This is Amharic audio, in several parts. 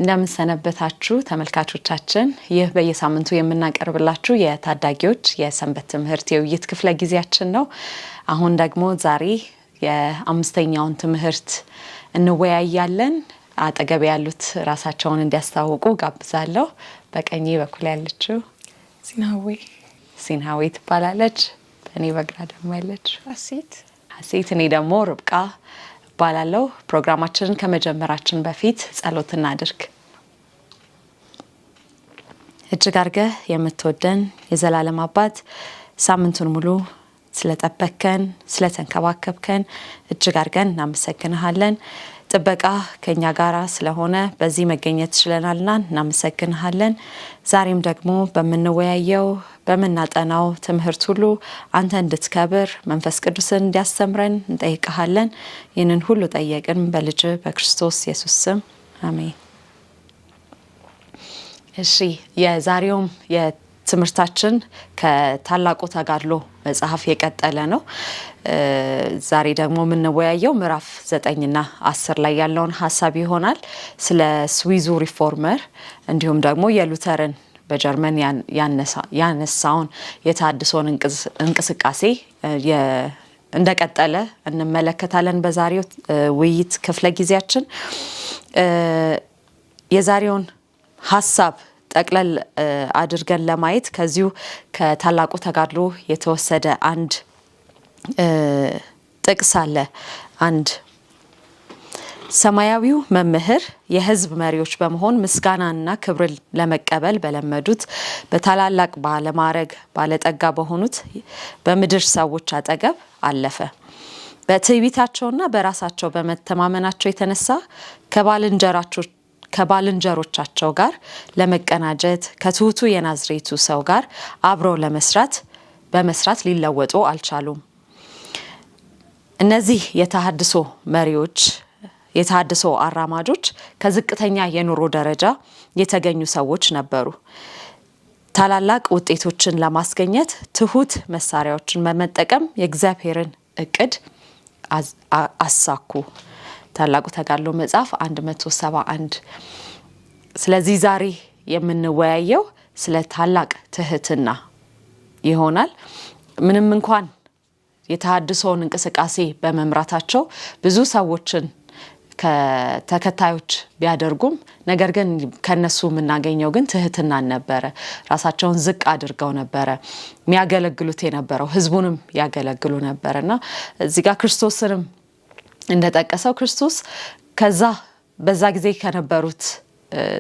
እንደምን ሰነበታችሁ ተመልካቾቻችን ይህ በየሳምንቱ የምናቀርብላችሁ የታዳጊዎች የሰንበት ትምህርት የውይይት ክፍለ ጊዜያችን ነው። አሁን ደግሞ ዛሬ የአምስተኛውን ትምህርት እንወያያለን። አጠገብ ያሉት ራሳቸውን እንዲያስተዋውቁ ጋብዛለሁ። በቀኝ በኩል ያለችው ሲንሃዌ ትባላለች። በእኔ በግራ ደግሞ ያለችው ሀሴት እኔ ደግሞ ርብቃ ባላለው። ፕሮግራማችንን ከመጀመራችን በፊት ጸሎት እናድርግ። እጅግ አድርገህ የምትወደን የዘላለም አባት ሳምንቱን ሙሉ ስለጠበከን ስለተንከባከብከን እጅግ አድርገን እናመሰግንሃለን። ጥበቃ ከኛ ጋራ ስለሆነ በዚህ መገኘት ችለናልና እናመሰግንሃለን። ዛሬም ደግሞ በመንወያየው በመናጠናው ትምህርት ሁሉ አንተ እንድትከብር መንፈስ ቅዱስን እንዲያስተምረን እንጠይቅሃለን። ይህንን ሁሉ ጠየቅን በልጅ በክርስቶስ ኢየሱስ ስም አሜን። እሺ የዛሬውም የትምህርታችን ከታላቁ ተጋድሎ መጽሐፍ የቀጠለ ነው። ዛሬ ደግሞ የምንወያየው ምዕራፍ 9 እና 10 ላይ ያለውን ሐሳብ ይሆናል። ስለ ስዊዙ ሪፎርመር እንዲሁም ደግሞ የሉተርን በጀርመን ያነሳውን የታድሶን እንቅስቃሴ እንደቀጠለ እንመለከታለን። በዛሬው ውይይት ክፍለ ጊዜያችን የዛሬውን ሐሳብ ጠቅለል አድርገን ለማየት ከዚሁ ከታላቁ ተጋድሎ የተወሰደ አንድ ጥቅስ አለ። አንድ ሰማያዊው መምህር የሕዝብ መሪዎች በመሆን ምስጋናና ክብርን ለመቀበል በለመዱት በታላላቅ ባለማዕረግ ባለጠጋ በሆኑት በምድር ሰዎች አጠገብ አለፈ። በትዕቢታቸውና በራሳቸው በመተማመናቸው የተነሳ ከባልንጀሮቻቸው ጋር ለመቀናጀት ከትሁቱ የናዝሬቱ ሰው ጋር አብረው በመስራት ሊለወጡ አልቻሉም። እነዚህ የተሃድሶ መሪዎች የተሃድሶ አራማጆች ከዝቅተኛ የኑሮ ደረጃ የተገኙ ሰዎች ነበሩ። ታላላቅ ውጤቶችን ለማስገኘት ትሁት መሳሪያዎችን በመጠቀም የእግዚአብሔርን እቅድ አሳኩ። ታላቁ ተጋድሎ መጽሐፍ 171። ስለዚህ ዛሬ የምንወያየው ስለ ታላቅ ትህትና ይሆናል። ምንም እንኳን የተሃድሶውን እንቅስቃሴ በመምራታቸው ብዙ ሰዎችን ከተከታዮች ቢያደርጉም ነገር ግን ከነሱ የምናገኘው ግን ትህትናን ነበረ። ራሳቸውን ዝቅ አድርገው ነበረ የሚያገለግሉት የነበረው፣ ህዝቡንም ያገለግሉ ነበርና እዚህ ጋር ክርስቶስንም እንደጠቀሰው ክርስቶስ በዛ ጊዜ ከነበሩት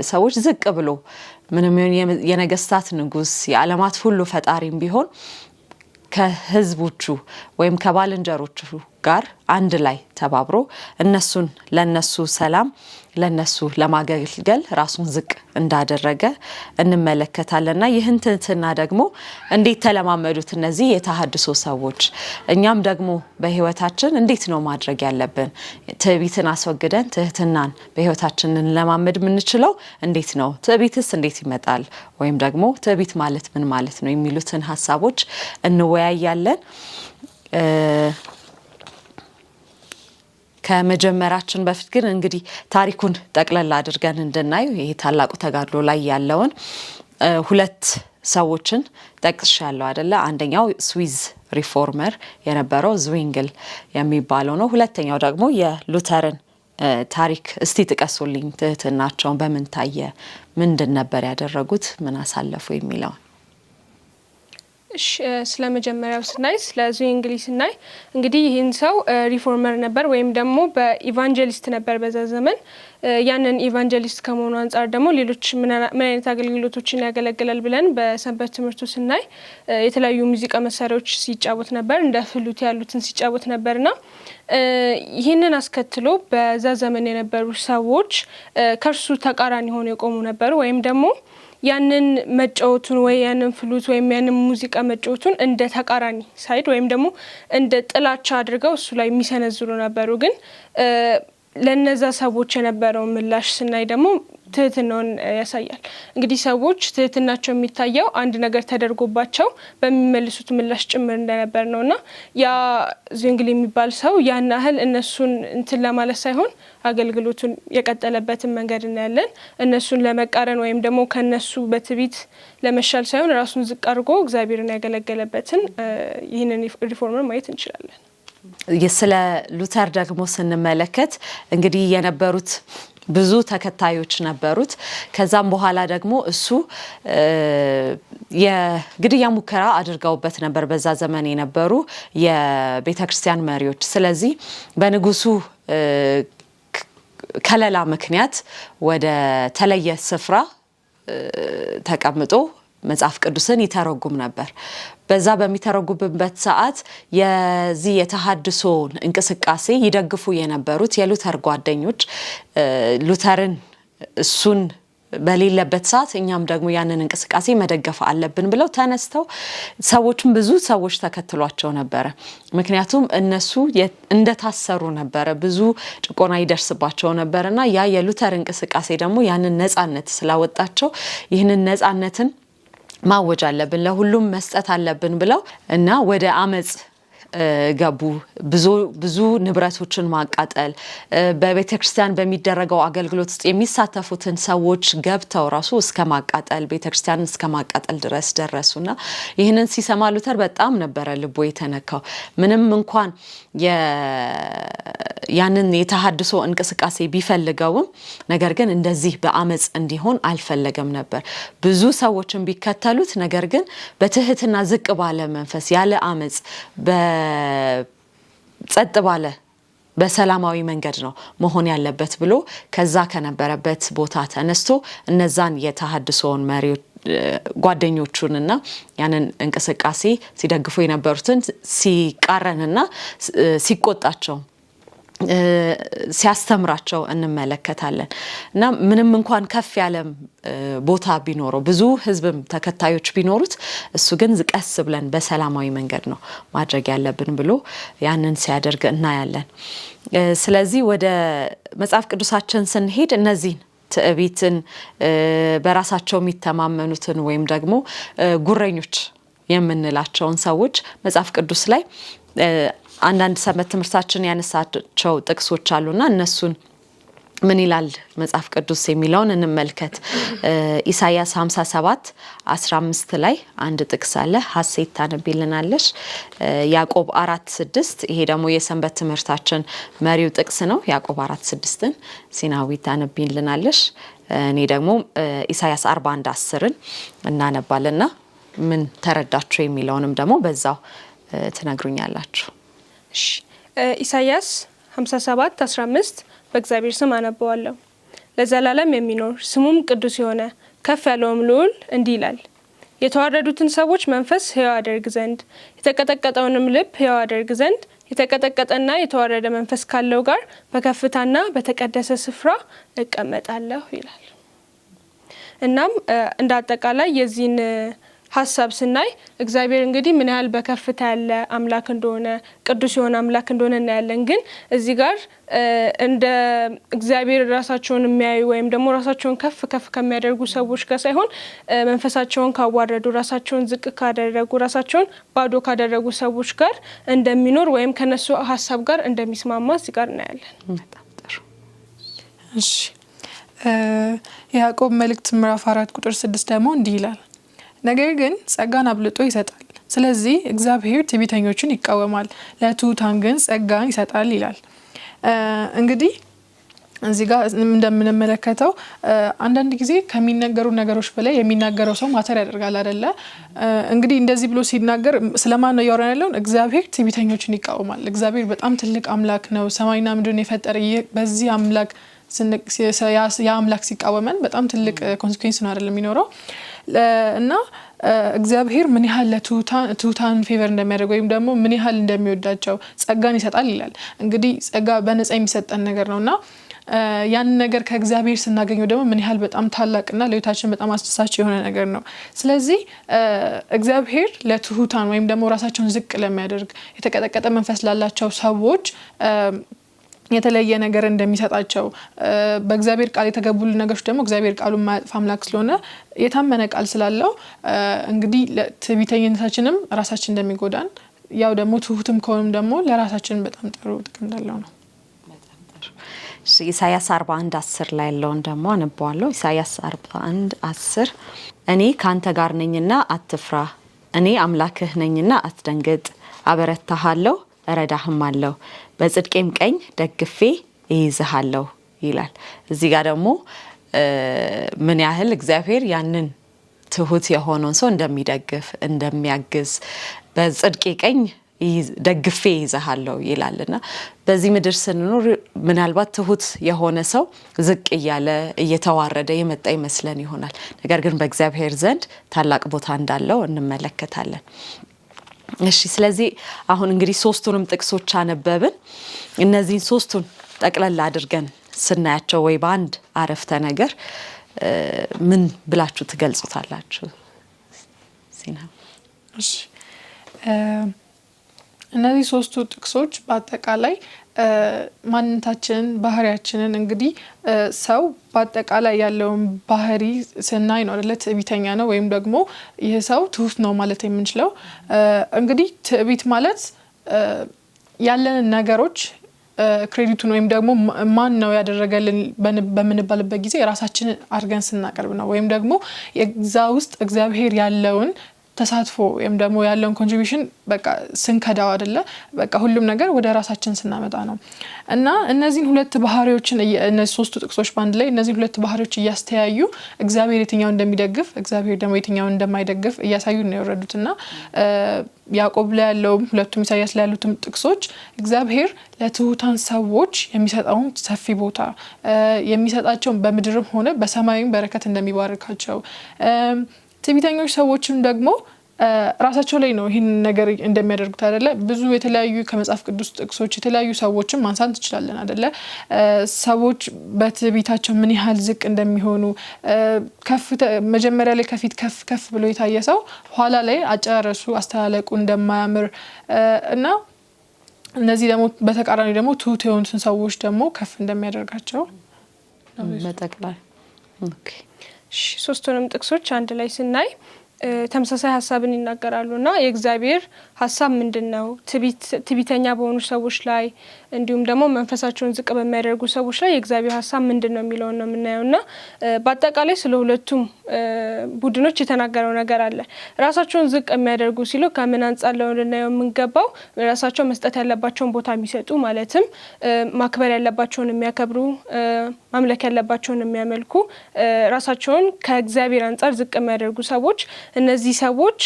ሰዎች ዝቅ ብሎ ምንም የነገስታት ንጉስ የዓለማት ሁሉ ፈጣሪም ቢሆን ከህዝቦቹ ወይም ከባልንጀሮቹ ጋር አንድ ላይ ተባብሮ ለነሱ ሰላም ለነሱ ለማገልገል ራሱን ዝቅ እንዳደረገ እንመለከታለንና ይህን ትህትና ደግሞ እንዴት ተለማመዱት እነዚህ የተሃድሶ ሰዎች? እኛም ደግሞ በህይወታችን እንዴት ነው ማድረግ ያለብን? ትዕቢትን አስወግደን ትህትናን በህይወታችን ለማመድ የምንችለው እንዴት ነው? ትዕቢትስ እንዴት ይመጣል? ወይም ደግሞ ትዕቢት ማለት ምን ማለት ነው? የሚሉትን ሐሳቦች እንወያያለን። ከመጀመራችን በፊት ግን እንግዲህ ታሪኩን ጠቅለል አድርገን እንድናየው ይሄ ታላቁ ተጋድሎ ላይ ያለውን ሁለት ሰዎችን ጠቅሻለሁ አይደለ? አንደኛው ስዊዝ ሪፎርመር የነበረው ዝዊንግል የሚባለው ነው። ሁለተኛው ደግሞ የሉተርን ታሪክ እስቲ ጥቀሱልኝ። ትህትናቸውን በምን ታየ? ምንድን ነበር ያደረጉት? ምን አሳለፉ? የሚለው ስለመጀመሪያው ስናይ ስለ ዝዊንግል ስናይ እንግዲህ ይህን ሰው ሪፎርመር ነበር ወይም ደግሞ በኢቫንጀሊስት ነበር በዛ ዘመን። ያንን ኢቫንጀሊስት ከመሆኑ አንፃር ደግሞ ሌሎች ምን አይነት አገልግሎቶችን ያገለግላል ብለን በሰንበት ትምህርቱ ስናይ የተለያዩ ሙዚቃ መሳሪያዎች ሲጫወት ነበር፣ እንደ ፍሉት ያሉትን ሲጫወት ነበርና ይህንን አስከትሎ በዛ ዘመን የነበሩ ሰዎች ከርሱ ተቃራኒ ሆነው የቆሙ ነበር ወይም ደግሞ ያንን መጫወቱን ወይ ያንን ፍሉት ወይም ያንን ሙዚቃ መጫወቱን እንደ ተቃራኒ ሳይድ ወይም ደግሞ እንደ ጥላቻ አድርገው እሱ ላይ የሚሰነዝሩ ነበሩ። ግን ለነዛ ሰዎች የነበረው ምላሽ ስናይ ደግሞ ትህትናውን ያሳያል። እንግዲህ ሰዎች ትህትናቸው የሚታየው አንድ ነገር ተደርጎባቸው በሚመልሱት ምላሽ ጭምር እንደነበር ነውና ያ ዙንግሊ የሚባል ሰው ያን ያህል እነሱን እንትን ለማለት ሳይሆን አገልግሎቱን የቀጠለበትን መንገድ እናያለን። እነሱን ለመቃረን ወይም ደግሞ ከነሱ በትዕቢት ለመሻል ሳይሆን ራሱን ዝቅ አድርጎ እግዚአብሔርን ያገለገለበትን ይህንን ሪፎርመር ማየት እንችላለን። ስለ ሉተር ደግሞ ስንመለከት እንግዲህ የነበሩት ብዙ ተከታዮች ነበሩት። ከዛም በኋላ ደግሞ እሱ የግድያ ሙከራ አድርገውበት ነበር በዛ ዘመን የነበሩ የቤተክርስቲያን መሪዎች። ስለዚህ በንጉሱ ከለላ ምክንያት ወደ ተለየ ስፍራ ተቀምጦ መጽሐፍ ቅዱስን ይተረጉም ነበር። በዛ በሚተረጉምበት ሰዓት የዚህ የተሐድሶን እንቅስቃሴ ይደግፉ የነበሩት የሉተር ጓደኞች ሉተርን እሱን በሌለበት ሰዓት እኛም ደግሞ ያንን እንቅስቃሴ መደገፍ አለብን ብለው ተነስተው ሰዎችም ብዙ ሰዎች ተከትሏቸው ነበረ። ምክንያቱም እነሱ እንደታሰሩ ነበረ፣ ብዙ ጭቆና ይደርስባቸው ነበርና ያ የሉተር እንቅስቃሴ ደግሞ ያንን ነጻነት ስላወጣቸው ይህንን ነጻነትን ማወጅ አለብን፣ ለሁሉም መስጠት አለብን ብለው እና ወደ አመጽ ገቡ። ብዙ ንብረቶችን ማቃጠል፣ በቤተክርስቲያን በሚደረገው አገልግሎት ውስጥ የሚሳተፉትን ሰዎች ገብተው ራሱ እስከ ማቃጠል፣ ቤተክርስቲያንን እስከ ማቃጠል ድረስ ደረሱና ይህንን ሲሰማ ሉተር በጣም ነበረ ልቦ የተነካው። ምንም እንኳን ያንን የተሐድሶ እንቅስቃሴ ቢፈልገውም ነገር ግን እንደዚህ በአመጽ እንዲሆን አልፈለገም ነበር። ብዙ ሰዎችን ቢከተሉት ነገር ግን በትህትና ዝቅ ባለ መንፈስ ያለ አመጽ ጸጥ ባለ በሰላማዊ መንገድ ነው መሆን ያለበት ብሎ ከዛ ከነበረበት ቦታ ተነስቶ እነዛን የተሐድሶን መሪዎች ጓደኞቹንና ያንን እንቅስቃሴ ሲደግፉ የነበሩትን ሲቃረንና ሲቆጣቸው ሲያስተምራቸው እንመለከታለን። እና ምንም እንኳን ከፍ ያለ ቦታ ቢኖረው ብዙ ህዝብም ተከታዮች ቢኖሩት እሱ ግን ቀስ ብለን በሰላማዊ መንገድ ነው ማድረግ ያለብን ብሎ ያንን ሲያደርግ እናያለን። ስለዚህ ወደ መጽሐፍ ቅዱሳችን ስንሄድ እነዚህን ትዕቢትን፣ በራሳቸው የሚተማመኑትን ወይም ደግሞ ጉረኞች የምንላቸውን ሰዎች መጽሐፍ ቅዱስ ላይ አንዳንድ ሰንበት ትምህርታችን ያነሳቸው ጥቅሶች አሉና እነሱን ምን ይላል መጽሐፍ ቅዱስ የሚለውን እንመልከት። ኢሳይያስ 57:15 ላይ አንድ ጥቅስ አለ። ሀሴት ታነቢልናለሽ። ያዕቆብ 4:6 ይሄ ደግሞ የሰንበት ትምህርታችን መሪው ጥቅስ ነው። ያዕቆብ 4:6ን ሲናዊ ታነቢልናለሽ። እኔ ደግሞ ኢሳይያስ 41:10ን እናነባልና ምን ተረዳችሁ የሚለውንም ደግሞ በዛው ትነግሩኛላችሁ። ኢሳይያስ 57:15 በእግዚአብሔር ስም አነበዋለሁ። ለዘላለም የሚኖር ስሙም ቅዱስ የሆነ ከፍ ያለውም ልዑል እንዲህ ይላል፣ የተዋረዱትን ሰዎች መንፈስ ሕያው አደርግ ዘንድ የተቀጠቀጠውንም ልብ ሕያው አደርግ ዘንድ የተቀጠቀጠና የተዋረደ መንፈስ ካለው ጋር በከፍታና በተቀደሰ ስፍራ እቀመጣለሁ ይላል። እናም እንደ አጠቃላይ የዚህን ሀሳብ ስናይ እግዚአብሔር እንግዲህ ምን ያህል በከፍታ ያለ አምላክ እንደሆነ ቅዱስ የሆነ አምላክ እንደሆነ እናያለን። ግን እዚህ ጋር እንደ እግዚአብሔር ራሳቸውን የሚያዩ ወይም ደግሞ ራሳቸውን ከፍ ከሚያደርጉ ሰዎች ጋር ሳይሆን መንፈሳቸውን ካዋረዱ፣ ራሳቸውን ዝቅ ካደረጉ፣ ራሳቸውን ባዶ ካደረጉ ሰዎች ጋር እንደሚኖር ወይም ከነሱ ሀሳብ ጋር እንደሚስማማ እዚህ ጋር እናያለን። በጣም ጥሩ። እሺ፣ ያዕቆብ መልእክት ምዕራፍ 4:6 ደግሞ እንዲህ ይላል፣ ነገር ግን ጸጋን አብልጦ ይሰጣል። ስለዚህ እግዚአብሔር ትዕቢተኞችን ይቃወማል፣ ለትሑታን ግን ጸጋን ይሰጣል ይላል። እንግዲህ እዚህ ጋር እንደምንመለከተው አንዳንድ ጊዜ ከሚነገሩ ነገሮች በላይ የሚናገረው ሰው ማተር ያደርጋል አይደለ? እንግዲህ እንደዚህ ብሎ ሲናገር ስለማን ነው ያወራን ያለውን? እግዚአብሔር ትዕቢተኞችን ይቃወማል። እግዚአብሔር በጣም ትልቅ አምላክ ነው፣ ሰማይና ምድርን የፈጠረ። በዚህ አምላክ ያ አምላክ ሲቃወመን በጣም ትልቅ ኮንሲኩዌንስ ነው አይደለም የሚኖረው። እና እግዚአብሔር ምን ያህል ለትሑታን ፌቨር እንደሚያደርግ ወይም ደግሞ ምን ያህል እንደሚወዳቸው ጸጋን ይሰጣል ይላል። እንግዲህ ጸጋ በነፃ የሚሰጠን ነገር ነውና ያን ነገር ከእግዚአብሔር ስናገኘው ደግሞ ምን ያህል በጣም ታላቅና ለህይወታችን በጣም አስደሳች የሆነ ነገር ነው። ስለዚህ እግዚአብሔር ለትሑታን ወይም ደግሞ ራሳቸውን ዝቅ ለሚያደርግ የተቀጠቀጠ መንፈስ ላላቸው ሰዎች የተለየ ነገር እንደሚሰጣቸው በእግዚአብሔር ቃል የተገቡልን ነገሮች ደግሞ እግዚአብሔር ቃሉን ማያጥፍ አምላክ ስለሆነ የታመነ ቃል ስላለው እንግዲህ ትዕቢተኝነታችንም ራሳችን እንደሚጎዳን ያው ደግሞ ትሁትም ከሆነም ደግሞ ለራሳችን በጣም ጥሩ ጥቅም እንዳለው ነው። ኢሳያስ 41:10 ላይ ያለውን ደግሞ አነባዋለሁ። ኢሳያስ 41:10 እኔ ካንተ ጋር ነኝና አትፍራ፣ እኔ አምላክህ ነኝና አትደንግጥ፣ አበረታሃለሁ እረዳህም አለው፣ በጽድቄም ቀኝ ደግፌ እይዝሃለሁ ይላል። እዚህ ጋር ደግሞ ምን ያህል እግዚአብሔር ያንን ትሁት የሆነውን ሰው እንደሚደግፍ እንደሚያግዝ በጽድቄ ቀኝ ደግፌ ይዘሃለሁ ይላልና በዚህ ምድር ስንኖር ምናልባት ትሁት የሆነ ሰው ዝቅ እያለ እየተዋረደ የመጣ ይመስለን ይሆናል። ነገር ግን በእግዚአብሔር ዘንድ ታላቅ ቦታ እንዳለው እንመለከታለን። እሺ ስለዚህ አሁን እንግዲህ ሶስቱንም ጥቅሶች አነበብን። እነዚህን ሶስቱን ጠቅለል አድርገን ስናያቸው ወይ በአንድ አረፍተ ነገር ምን ብላችሁ ትገልጹታላችሁ? ሲና እሺ እነዚህ ሶስቱ ጥቅሶች በአጠቃላይ ማንነታችንን ባህሪያችንን እንግዲህ ሰው በአጠቃላይ ያለውን ባህሪ ስናይ ነው አይደለ ትዕቢተኛ ነው ወይም ደግሞ ይህ ሰው ትሁት ነው ማለት የምንችለው። እንግዲህ ትዕቢት ማለት ያለንን ነገሮች ክሬዲቱን ወይም ደግሞ ማን ነው ያደረገልን በምንባልበት ጊዜ ራሳችንን አድርገን ስናቀርብ ነው ወይም ደግሞ የዛ ውስጥ እግዚአብሔር ያለውን ተሳትፎ ወይም ደግሞ ያለውን ኮንትሪቢዩሽን በቃ ስንከዳው አይደለ በቃ ሁሉም ነገር ወደ ራሳችን ስናመጣ ነው። እና እነዚህን ሁለት ባህሪዎችን እነዚህ ሶስቱ ጥቅሶች ባንድ ላይ እነዚህን ሁለት ባህሪዎች እያስተያዩ እግዚአብሔር የትኛውን እንደሚደግፍ እግዚአብሔር ደግሞ የትኛውን እንደማይደግፍ እያሳዩ ነው የወረዱትና ያዕቆብ ላይ ያለው ሁለቱም ኢሳያስ ላይ ያሉትም ጥቅሶች እግዚአብሔር ለትሁታን ሰዎች የሚሰጣውን ሰፊ ቦታ የሚሰጣቸው በምድርም ሆነ በሰማይም በረከት እንደሚባርካቸው ትዕቢተኞች ሰዎችም ደግሞ ራሳቸው ላይ ነው ይህን ነገር እንደሚያደርጉት አይደለ። ብዙ የተለያዩ ከመጽሐፍ ቅዱስ ጥቅሶች የተለያዩ ሰዎችን ማንሳት እንችላለን አይደለ። ሰዎች በትዕቢታቸው ምን ያህል ዝቅ እንደሚሆኑ መጀመሪያ ላይ ከፊት ከፍ ብሎ የታየ ሰው ኋላ ላይ አጨራረሱ አስተላለቁ እንደማያምር እና እነዚህ ደግሞ በተቃራኒ ደግሞ ትሁት የሆኑትን ሰዎች ደግሞ ከፍ እንደሚያደርጋቸው መጠቅላይ ኦኬ። ሶስቱንም ጥቅሶች አንድ ላይ ስናይ ተመሳሳይ ሐሳብን ይናገራሉና የእግዚአብሔር ሐሳብ ምንድነው ትዕቢተኛ በሆኑ ሰዎች ላይ እንዲሁም ደግሞ መንፈሳቸውን ዝቅ በሚያደርጉ ሰዎች ላይ የእግዚአብሔር ሐሳብ ምንድነው የሚለው ነው የምናየውና በአጠቃላይ ስለ ሁለቱም ቡድኖች የተናገረው ነገር አለ። ራሳቸውን ዝቅ የሚያደርጉ ሲሉ ከምን አንፃር ነው ልናየው የምንገባው? ራሳቸው መስጠት ያለባቸውን ቦታ የሚሰጡ ማለትም ማክበር ያለባቸውን የሚያከብሩ ማምለክ ያለባቸውን የሚያመልኩ ራሳቸውን ከእግዚአብሔር አንፃር ዝቅ የሚያደርጉ ሰዎች እነዚህ ሰዎች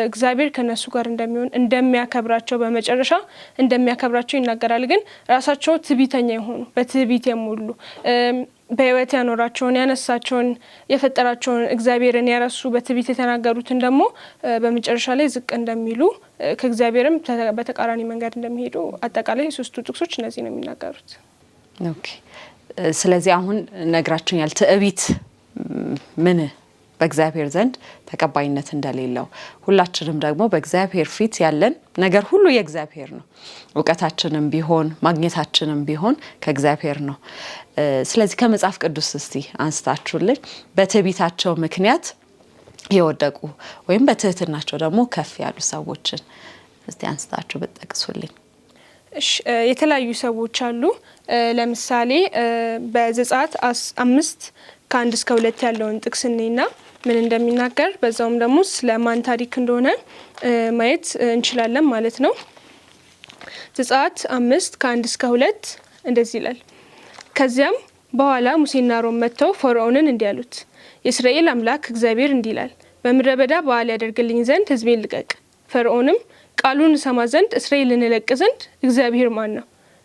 እግዚአብሔር ከነሱ ጋር እንደሚሆን እንደሚያከብራቸው በመጨረሻ እንደሚያከብራቸው ይናገራል። ግን ራሳቸው ትዕቢተኛ የሆኑ በትዕቢት የሞሉ በህይወት ያኖራቸውን ያነሳቸውን የፈጠራቸውን እግዚአብሔርን ያረሱ በትዕቢት የተናገሩትን ደግሞ በመጨረሻ ላይ ዝቅ እንደሚሉ ከእግዚአብሔርም በተቃራኒ መንገድ እንደሚሄዱ አጠቃላይ ሶስቱ ጥቅሶች እነዚህ ነው የሚናገሩት። ኦኬ ስለዚህ አሁን ነግራችሁኛል ትዕቢት ምን በእግዚአብሔር ዘንድ ተቀባይነት እንደሌለው ሁላችንም ደግሞ በእግዚአብሔር ፊት ያለን ነገር ሁሉ የእግዚአብሔር ነው። ዕውቀታችንም ቢሆን ማግኘታችንም ቢሆን ከእግዚአብሔር ነው። ስለዚህ ከመጽሐፍ ቅዱስ እስቲ አንስታችሁልኝ በትዕቢታቸው ምክንያት የወደቁ ወይም በትህትናቸው ደግሞ ከፍ ያሉ ሰዎችን እስቲ አንስታችሁ ብትጠቅሱልኝ። የተለያዩ ሰዎች አሉ። ለምሳሌ በዘጸአት 5:1-2 ያለውን ጥቅስኔና ምን እንደሚናገር በዛውም ደግሞ ስለማን ታሪክ እንደሆነ ማየት እንችላለን ማለት ነው። ዘጸአት 5:1-2 እንደዚህ ይላል። ከዚያም በኋላ ሙሴና አሮን መጥተው ፈርዖንን እንዲህ አሉት፣ የእስራኤል አምላክ እግዚአብሔር እንዲህ ይላል፣ በምድረ በዳ በዓል ያደርግልኝ ዘንድ ሕዝቤን ልቀቅ። ፈርዖንም ቃሉን ሰማ ዘንድ እስራኤልን ለቅ ዘንድ እግዚአብሔር ማን ነው?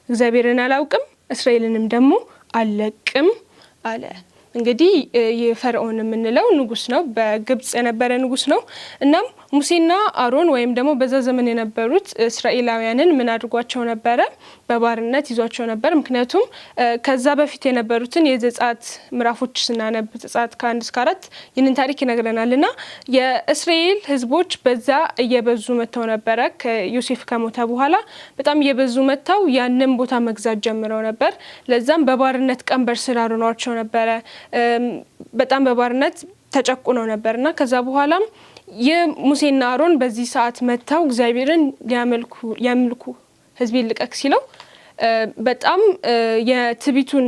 እግዚአብሔርን አላውቅም እስራኤልንም ደግሞ አልለቅም አለ እንግዲህ የፈርዖን የምንለው ንጉስ ነው፣ በግብጽ የነበረ ንጉስ ነው። እናም ሙሴና አሮን ወይም ደግሞ በዛ ዘመን የነበሩት እስራኤላውያንን ምን አድርጓቸው ነበረ? በባርነት ይዟቸው ነበር። ምክንያቱም ከዛ በፊት የነበሩትን የዘጸአት ምዕራፎች ስናነብ ዘጸአት ከ1 እስከ 4 ይህንን ታሪክ ይነግረናልና የእስራኤል ህዝቦች በዛ እየበዙ መጥተው ነበረ። ከዮሴፍ ከሞተ በኋላ በጣም እየበዙ መጥተው ያንን ቦታ መግዛት ጀምረው ነበር። ለዛም በባርነት ቀንበር ስር አድርጓቸው ነበረ። በጣም በባርነት ተጨቁነው ነበርና ከዛ በኋላም የሙሴና አሮን በዚህ ሰዓት መጥተው እግዚአብሔርን ያምልኩ ህዝቤን ልቀቅ ሲለው በጣም የትቢቱን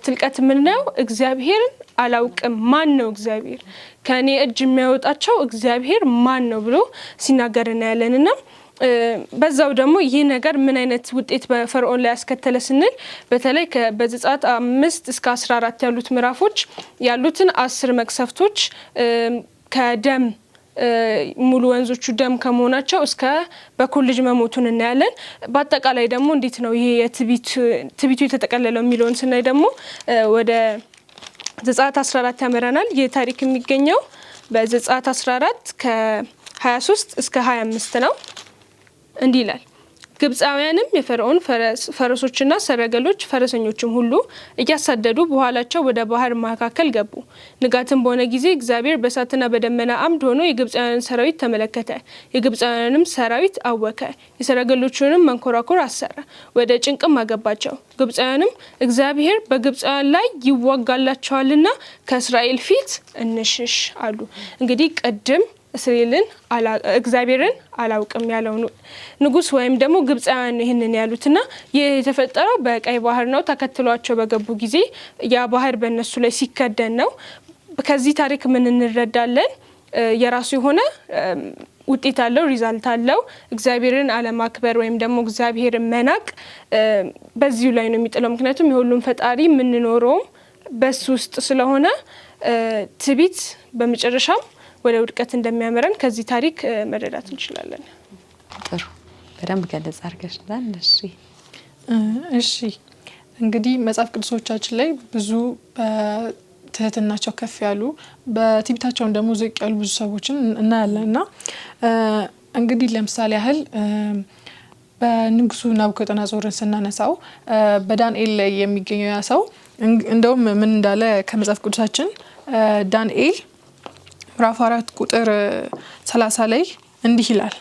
ትልቀት ምናየው እግዚአብሔርን አላውቅም ማን ነው እግዚአብሔር ከኔ እጅ የሚያወጣቸው እግዚአብሔር ማን ነው ብሎ ሲናገር እናያለንና በዛው ደግሞ ይህ ነገር ምን አይነት ውጤት በፈርዖን ላይ ያስከተለ ስንል በተለይ በዘጸአት 5 እስከ 14 ያሉት ምዕራፎች ያሉትን 10 መቅሰፍቶች ከደም ሙሉ ወንዞቹ ደም ከመሆናቸው እስከ በኩር ልጅ መሞቱን እናያለን። በአጠቃላይ ደግሞ እንዴት ነው ይሄ የትቢቱ የተጠቀለለው የሚለውን ስናይ ደግሞ ወደ ዘጸአት 14 ያመራናል። ይህ ታሪክ የሚገኘው በዘጸአት 14 ከ23 እስከ 25 ነው። እንዲህ ይላል። ግብፃውያንም የፈርዖን ፈረሶችና ሰረገሎች ፈረሰኞችም ሁሉ እያሳደዱ በኋላቸው ወደ ባህር መካከል ገቡ። ንጋትም በሆነ ጊዜ እግዚአብሔር በእሳትና በደመና አምድ ሆኖ የግብፃውያንን ሰራዊት ተመለከተ። የግብፃውያንንም ሰራዊት አወከ፣ የሰረገሎቹንም መንኮራኩር አሰረ፣ ወደ ጭንቅም አገባቸው። ግብፃውያንም እግዚአብሔር በግብፃውያን ላይ ይዋጋላቸዋልና ከእስራኤል ፊት እንሽሽ አሉ። እንግዲህ ቅድም እግዚአብሔርን አላውቅም ያለው ንጉስ ወይም ደግሞ ግብፃውያን ይህንን ያሉትና ይህ የተፈጠረው በቀይ ባህር ነው። ተከትሏቸው በገቡ ጊዜ ያ ባህር በእነሱ ላይ ሲከደን ነው። ከዚህ ታሪክ ምን እንረዳለን? የራሱ የሆነ ውጤት አለው፣ ሪዛልት አለው። እግዚአብሔርን አለማክበር ወይም ደግሞ እግዚአብሔርን መናቅ በዚሁ ላይ ነው የሚጥለው። ምክንያቱም የሁሉም ፈጣሪ የምንኖረውም በሱ ውስጥ ስለሆነ ትዕቢት በመጨረሻም ወደ ውድቀት እንደሚያመራን ከዚህ ታሪክ መረዳት እንችላለን። ጥሩ፣ በደንብ ገለጽ አድርገሽናል። እሺ እንግዲህ መጽሐፍ ቅዱሶቻችን ላይ ብዙ በትህትናቸው ከፍ ያሉ በትዕቢታቸውን ደግሞ ዝቅ ያሉ ብዙ ሰዎችን እናያለንና እንግዲህ ለምሳሌ ያህል በንጉሱ ናቡከደነጾርን ስናነሳው በዳንኤል ላይ የሚገኘው ያ ሰው እንደውም ምን እንዳለ ከመጽሐፍ ቅዱሳችን ዳንኤል ምዕራፍ 4 ቁጥር 30 ላይ እንዲህ ይላል።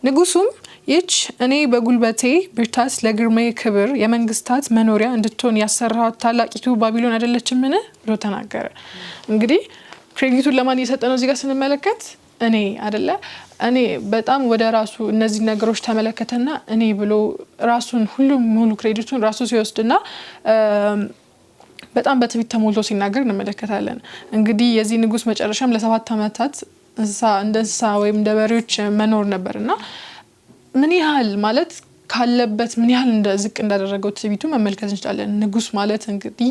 ንጉሱም ይህች እኔ በጉልበቴ ብርታት ለግርማዬ ክብር የመንግስታት መኖሪያ እንድትሆን ያሰራኋት ታላቂቱ ባቢሎን አይደለችምን ብሎ ተናገረ። እንግዲህ ክሬዲቱን ለማን እየሰጠ ነው? እዚህ ጋር ስንመለከት እኔ አይደለ እኔ በጣም ወደ ራሱ እነዚህ ነገሮች ተመለከተና እኔ ብሎ ራሱን ሁሉም ሙሉ ክሬዲቱን ራሱ ሲወስድና በጣም በትዕቢት ተሞልቶ ሲናገር እንመለከታለን። እንግዲህ የዚህ ንጉስ መጨረሻም ለ7 ዓመታት እንደ እንስሳ ወይም እንደ በሬዎች መኖር ነበርና ምን ያህል ማለት ካለበት ምን ያህል ዝቅ እንዳደረገው ትዕቢቱ መመልከት እንችላለን። ንጉስ ማለት እንግዲህ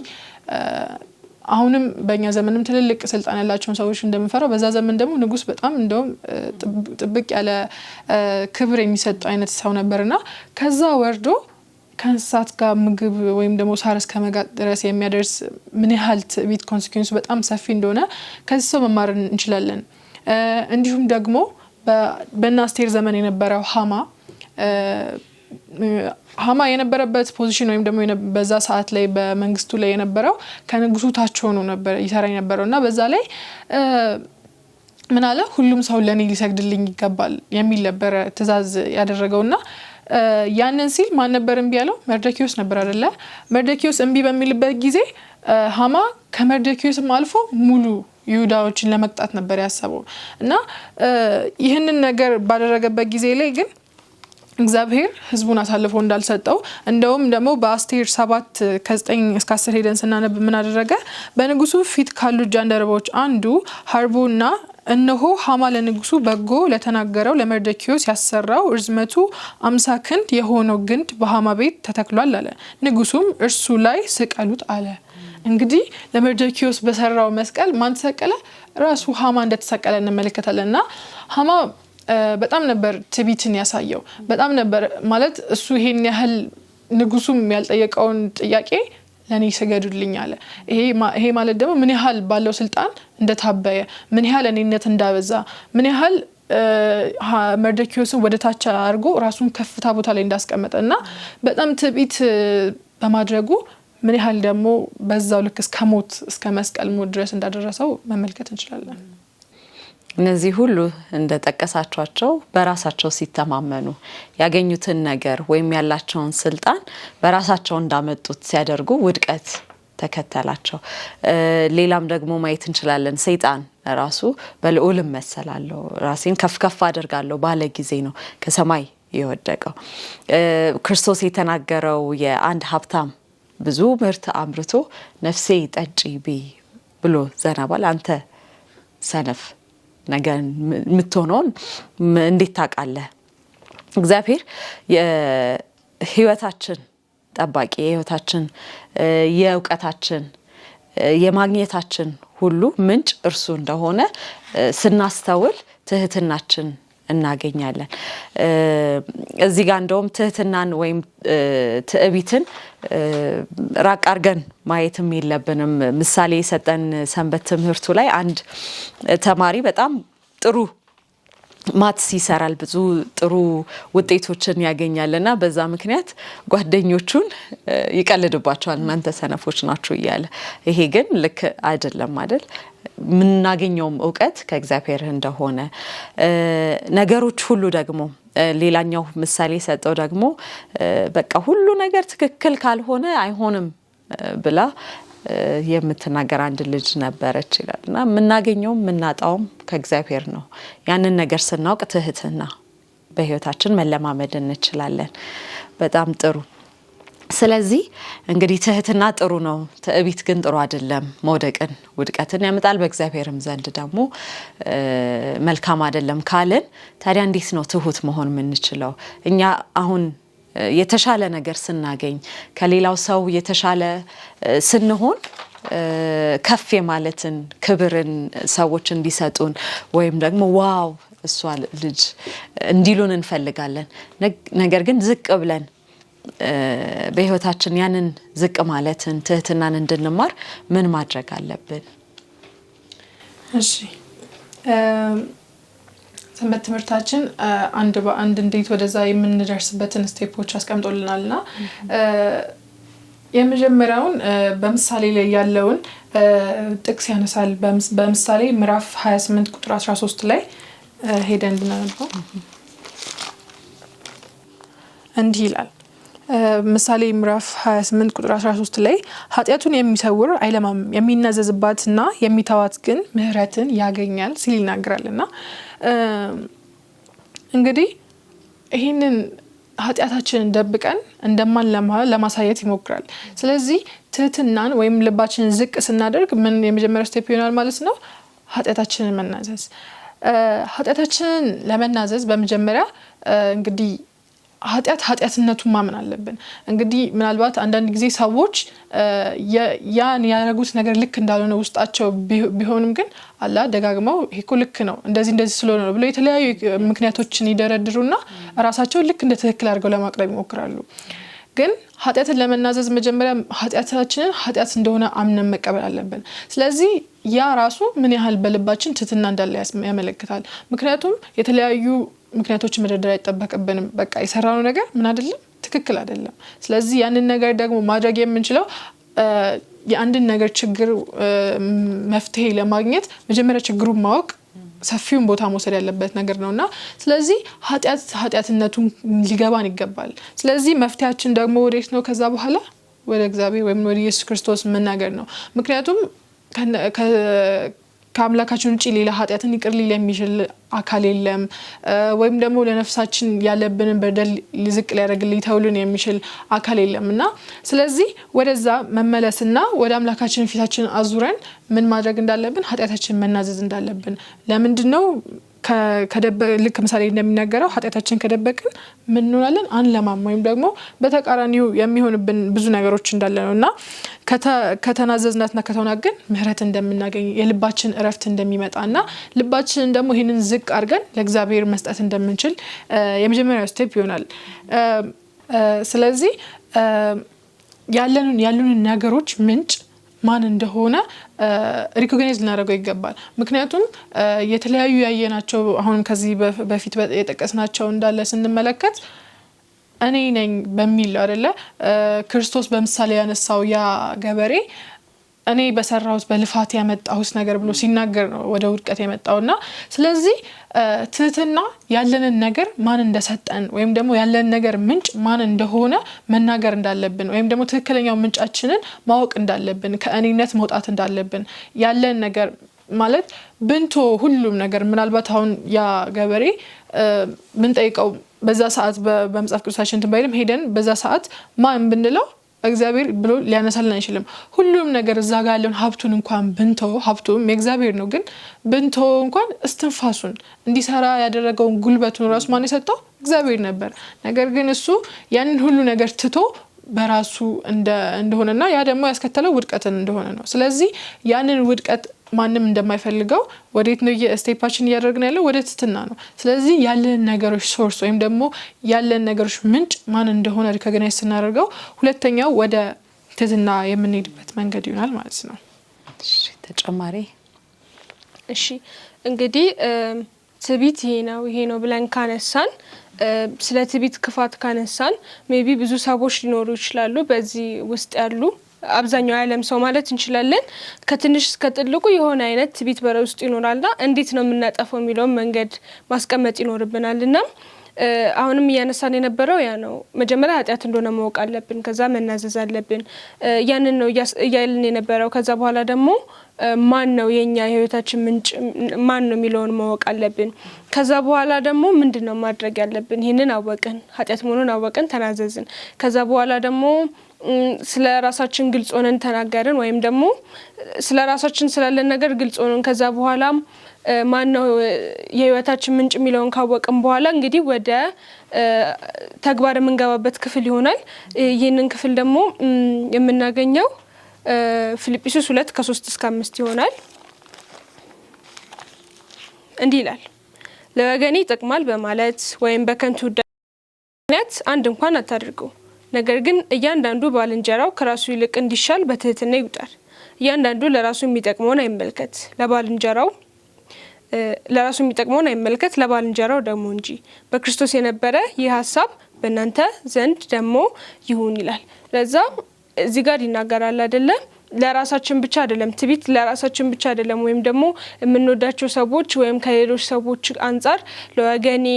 አሁንም በእኛ ዘመንም ትልልቅ ስልጣን ያላቸውን ሰዎች እንደምንፈራው በዛ ዘመን ደግሞ ንጉስ በጣም እንደውም ጥብቅ ያለ ክብር የሚሰጥ አይነት ሰው ነበርና ከዛ ወርዶ ከእንስሳት ጋር ምግብ ወይም ደግሞ ሳር እስከ መጋጥ ድረስ የሚያደርስ ምን ያህል ትዕቢት ኮንሲኩዌንስ በጣም ሰፊ እንደሆነ ከዚህ ሰው መማር እንችላለን። እንዲሁም ደግሞ በእነ አስቴር ዘመን የነበረው ሀማ የነበረበት ፖዚሽን ወይም ደግሞ በዛ ሰዓት ላይ በመንግስቱ ላይ የነበረው ከንጉሱ ታች ሆኖ ነበር ይሰራ የነበረውና በዛ ላይ ምን አለ ሁሉም ሰው ለኔ ሊሰግድልኝ ይገባል የሚል ነበር ትእዛዝ ያደረገውና ያንን ሲል ማን ነበር እምቢ ያለው? መርዶክዮስ ነበር አይደለ? መርዶክዮስ እምቢ በሚልበት ጊዜ ሀማ ከመርዶክዮስም አልፎ ሙሉ ይሁዳዎችን ለመቅጣት ነበር ያሰበው እና ይህንን ነገር ባደረገበት ጊዜ ላይ ግን እግዚአብሔር ህዝቡን አሳልፎ እንዳልሰጠው እንደውም ደግሞ በአስቴር 7 ከ9 እስከ 10 ሄደን ስናነብ ምን አደረገ? በንጉሱ ፊት ካሉ ጃንደረቦች አንዱ ሀርቦና እነሆ ሀማ ለንጉሱ በጎ ለተናገረው ለመርዶክዮስ ያሰራው ርዝመቱ 50 ክንድ የሆነው ግንድ በሀማ ቤት ተተክሏል አለ። ንጉሱም እርሱ ላይ ስቀሉት አለ። እንግዲህ ለመርዶክዮስ በሰራው መስቀል ማን ተሰቀለ? ራሱ ሀማ እንደተሰቀለ እንመለከታለንና ሀማ በጣም ነበር ትዕቢትን ያሳየው። በጣም ነበር ማለት እሱ ይሄን ያህል ንጉሱም ያልጠየቀውን ጥያቄ ለኔ ስገዱልኝ አለ። ይሄ ማለት ደግሞ ምን ያህል ባለው ስልጣን እንደታበየ፣ ምን ያህል እኔነት እንዳበዛ፣ ምን ያህል መርዶክዮስን ወደ ታች አድርጎ ራሱን ከፍታ ቦታ ላይ እንዳስቀመጠና በጣም ትዕቢት በማድረጉ ምን ያህል ደግሞ በዛው ልክ እስከ ሞት እስከ መስቀል ሞት ድረስ እንዳደረሰው መመልከት እንችላለን። እነዚህ ሁሉ እንደጠቀሳቸው በራሳቸው ሲተማመኑ ያገኙትን ነገር ወይም ያላቸውን ስልጣን በራሳቸው እንዳመጡት ሲያደርጉ ውድቀት ተከተላቸው። ሌላም ደግሞ ማየት እንችላለን። ሰይጣን ራሱ በልዑልም መሰላለሁ ራሴን ከፍ አደርጋለሁ ባለ ጊዜ ነው ከሰማይ የወደቀው። ክርስቶስ የተናገረው የአንድ ሀብታም ብዙ ምርት አምርቶ ነፍሴ ጠጪ ብሎ ዘናባል። አንተ ሰነፍ ነገር የምትሆነውን እንዴት ታውቃለህ? እግዚአብሔር የህይወታችን ጠባቂ፣ የህይወታችን የእውቀታችን የማግኘታችን ሁሉ ምንጭ እርሱ እንደሆነ ስናስተውል ትህትናችን እናገኛለን። እዚህ ጋር እንደውም ትህትናን ወይም ትዕቢትን ራቅ አድርገን ማየትም የለብንም። ምሳሌ የሰጠን ሰንበት ትምህርቱ ላይ አንድ ተማሪ በጣም ጥሩ ማትስ ይሰራል፣ ብዙ ጥሩ ውጤቶችን ያገኛልና በዛ ምክንያት ጓደኞቹን ይቀልድባቸዋል፣ እናንተ ሰነፎች ናችሁ እያለ። ይሄ ግን ልክ አይደለም አይደል? የምናገኘውም እውቀት ከእግዚአብሔር እንደሆነ ነገሮች ሁሉ ደግሞ ሌላኛው ምሳሌ ሰጠው ደግሞ በቃ ሁሉ ነገር ትክክል ካልሆነ አይሆንም ብላ የምትናገር አንድ ልጅ ነበረች ይላልና የምናገኘውም የምናጣውም ከእግዚአብሔር ነው። ያንን ነገር ስናውቅ ትህትና በህይወታችን መለማመድ እንችላለን። በጣም ጥሩ። ስለዚህ እንግዲህ ትህትና ጥሩ ነው፣ ትዕቢት ግን ጥሩ አይደለም። መውደቅን ውድቀትን ያመጣል፣ በእግዚአብሔርም ዘንድ ደግሞ መልካም አይደለም ካልን ታዲያ እንዴት ነው ትሁት መሆን የምንችለው? እኛ አሁን የተሻለ ነገር ስናገኝ ከሌላው ሰው የተሻለ ስንሆን ከፍ የማለትን ክብርን ሰዎች እንዲሰጡን ወይም ደግሞ ዋው እሷ ልጅ እንዲሉን እንፈልጋለን። ነገር ግን ዝቅ ብለን በህይወታችን ያንን ዝቅ ማለትን ትህትናን እንድንማር ምን ማድረግ አለብን? እሺ ሰንበት ትምህርታችን አንድ በአንድ እንዴት ወደዛ የምንደርስበትን ስቴፖች አስቀምጦልናልና የመጀመሪያውን በምሳሌ ላይ ያለውን ጥቅስ ያነሳል። በምሳሌ ምዕራፍ 28 ቁጥር 13 ላይ ሄደን እንድናነበው እንዲህ ይላል። ምሳሌ ምዕራፍ 28 ቁጥር 13 ላይ ኃጢአቱን የሚሰውር አይለማም፣ የሚናዘዝባትና የሚተዋት ግን ምህረትን ያገኛል ሲል ይናገራልና እንግዲህ ይህንን ኃጢአታችንን ደብቀን እንደማንለማ ለማሳየት ይሞክራል። ስለዚህ ትህትናን ወይም ልባችንን ዝቅ ስናደርግ ምን የመጀመሪያው ስቴፕ ይሆናል ማለት ነው? ኃጢአታችንን መናዘዝ። ኃጢአታችንን ለመናዘዝ በመጀመሪያ እንግዲህ ኃጢአትነቱን ማመን አለብን። እንግዲህ ምናልባት አንዳንድ ጊዜ ሰዎች ያን ያደረጉት ነገር ልክ እንዳልሆነ ውስጣቸው ቢሆንም ግን አላ ደጋግመው ይሄ እኮ ልክ ነው እንደዚህ ስለሆነ ነው ብለው የተለያዩ ምክንያቶችን ይደረድሩና ራሳቸው ልክ እንደ ትክክል አድርገው ለማቅረብ ይሞክራሉ። ግን ኃጢአትን ለመናዘዝ መጀመሪያ ኃጢአታችንን ኃጢአት እንደሆነ አምነን መቀበል አለብን። ስለዚህ ያ ራሱ ምን ያህል በልባችን ትህትና እንዳለ ያመለክታል። ምክንያቱም የተለያዩ ምክንያቶችን መደርደር አይጠበቅብንም። በቃ የሰራነው ነገር ምን አይደለም ትክክል አይደለም። ስለዚህ ያንን ነገር ደግሞ ማድረግ የምንችለው የአንድን ነገር ችግር መፍትሄ ለማግኘት መጀመሪያ ችግሩን ማወቅ ሰፊውን ቦታ መውሰድ ያለበት ነገር ነውና ስለዚህ ኃጢአትነቱን ሊገባን ይገባል። ስለዚህ መፍትሄያችን ደግሞ ወዴት ነው? ከዛ በኋላ ወደ እግዚአብሔር ወይም ወደ ኢየሱስ ክርስቶስ መናገር ነው። ምክንያቱም ከአምላካችን ውጪ ሌላ ኃጢአትን ይቅር ሊል የሚችል አካል የለም። ወይም ደግሞ ለነፍሳችን ያለብንን በደል ሊዝቅ ሊያደርግልን ሊተውልን የሚችል አካል የለምና ስለዚህ ወደዛ መመለስና ወደ አምላካችን ፊታችን አዙረን ምን ማድረግ እንዳለብን ኃጢአታችንን መናዘዝ እንዳለብን። ለምንድነው ልክ ምሳሌ እንደሚናገረው ኃጢአታችን ከደበቅን ምን እንሆናለን? አንለማም ወይም ደግሞ በተቃራኒው የሚሆንብን ብዙ ነገሮች እንዳለ ነውና ከተናዘዝናትና ከተናገን ምህረት እንደምናገኝ የልባችን እረፍት እንደሚመጣና ልባችንን ደግሞ ይሄንን ዝቅ አድርገን ለእግዚአብሔር መስጠት እንደምንችል የመጀመሪያው ስቴፕ ይሆናል። ስለዚህ ያሉንን ነገሮች ምንጭ ማን እንደሆነ ሪኮግናይዝ ልናደርገው ይገባል። ምክንያቱም የተለያዩ ያየናቸው አሁንም ከዚህ በፊት የጠቀስናቸው እንዳለ ስንመለከት እኔ ነኝ በሚል አይደለ ክርስቶስ በምሳሌ ያነሳው ያ ገበሬ እኔ በሰራሁት በልፋት ያመጣሁት ነገር ብሎ ሲናገር ነው ወደ ውድቀት የመጣውና ስለዚህ ትህትና ያለንን ነገር ማን እንደሰጠን ወይም ደግሞ ያለን ነገር ምንጭ ማን እንደሆነ መናገር እንዳለብን ወይም ደግሞ ትክክለኛው ምንጫችንን ማወቅ እንዳለብን ከእኔነት መውጣት እንዳለብን ያለን ነገር ማለት ብንቶ ሁሉም ነገር ምናልባት አሁን ያ ገበሬ ምን ጠይቀው በዛ ሰዓት በመጽሐፍ ቅዱሳችን ትንባይልም ሄደን በዛ ሰዓት ማን ብንለው እግዚአብሔር ብሎ ሊያነሳልን አይችልም። ሁሉም ነገር እዛ ጋር ያለውን ሀብቱን እንኳን ብንቶ ሀብቱም የእግዚአብሔር ነው ግን ብንቶ እንኳን እስትንፋሱን እንዲሰራ ያደረገውን ጉልበቱን ራሱ ማን የሰጠው እግዚአብሔር ነበር። ነገር ግን እሱ ያንን ሁሉ ነገር ትቶ በራሱ እንደሆነና ያ ደግሞ ያስከተለው ውድቀትን እንደሆነ ነው። ስለዚህ ያንን ውድቀት ማንም እንደማይፈልገው ወዴት ነው ስቴፓችን እያደረግን ያለው ወደ ትህትና ነው። ስለዚህ ያለን ነገሮች ሶርስ ወይም ደግሞ ያለን ነገሮች ምንጭ ማን እንደሆነ ሪኮግናይዝ ስናደርገው ሁለተኛው ወደ ትህትና የምንሄድበት መንገድ ይሆናል ማለት ነው። ተጨማሪ እሺ እንግዲህ ትዕቢት ይሄ ነው ብለን ካነሳን ስለ ትዕቢት ክፋት ካነሳን ሜቢ ብዙ ሰዎች ሊኖሩ ይችላሉ በዚህ ውስጥ ያሉ አብዛኛው የዓለም ሰው ማለት እንችላለን ከትንሽ እስከ ትልቁ የሆነ አይነት ትዕቢት በውስጡ ይኖራልና እንዴት ነው የምናጠፈው የሚለውን መንገድ ማስቀመጥ ይኖርብናልና አሁንም ያነሳን የነበረው ያ ነው። መጀመሪያ ኃጢአት እንደሆነ ማወቅ አለብን፣ ከዛ መናዘዝ አለብን። ያንን ነው እያልን የነበረው። ከዛ በኋላ ደግሞ ማን ነው የኛ የህይወታችን ምንጭ ማን ነው የሚለውን ማወቅ አለብን። ከዛ በኋላ ደግሞ ምንድነው ማድረግ ያለብን? ይሄንን አወቅን፣ ኃጢአት መሆኑን አወቅን፣ ተናዘዝን። ከዛ በኋላ ደግሞ ስለ ራሳችን ግልጽ ሆነን ተናገርን ወይም ደግሞ ስለ ራሳችን ስላለን ነገር ግልጽ ሆነን ከዛ በኋላ ማን ነው የህይወታችን ምንጭ የሚለውን ካወቅን በኋላ እንግዲህ ወደ ተግባር የምንገባበት ክፍል ይሆናል። ይሄንን ክፍል ደግሞ የምናገኘው ፊልጵስዩስ 2:3-5 ይሆናል። እንዲህ ይላል፣ ለወገኔ ይጠቅማል በማለት ወይም በከንቱ ምክንያት አንድ እንኳን አታድርጉ። ነገር ግን እያንዳንዱ ባልንጀራው ከራሱ ይልቅ እንዲሻል በትህትና ይቁጠር። እያንዳንዱ ለራሱ የሚጠቅመውን አይመልከት ለባልንጀራው ደግሞ እንጂ በክርስቶስ የነበረ ይህ ሐሳብ በእናንተ ዘንድ ደግሞ ይሁን ይላል። ለዛ እዚህ ጋር ይናገራል አይደለ? ለራሳችን ብቻ አይደለም ትዕቢት፣ ለራሳችን ብቻ አይደለም ወይም ደግሞ የምንወዳቸው ሰዎች ወይም ከሌሎች ሰዎች አንፃር ለወገኔ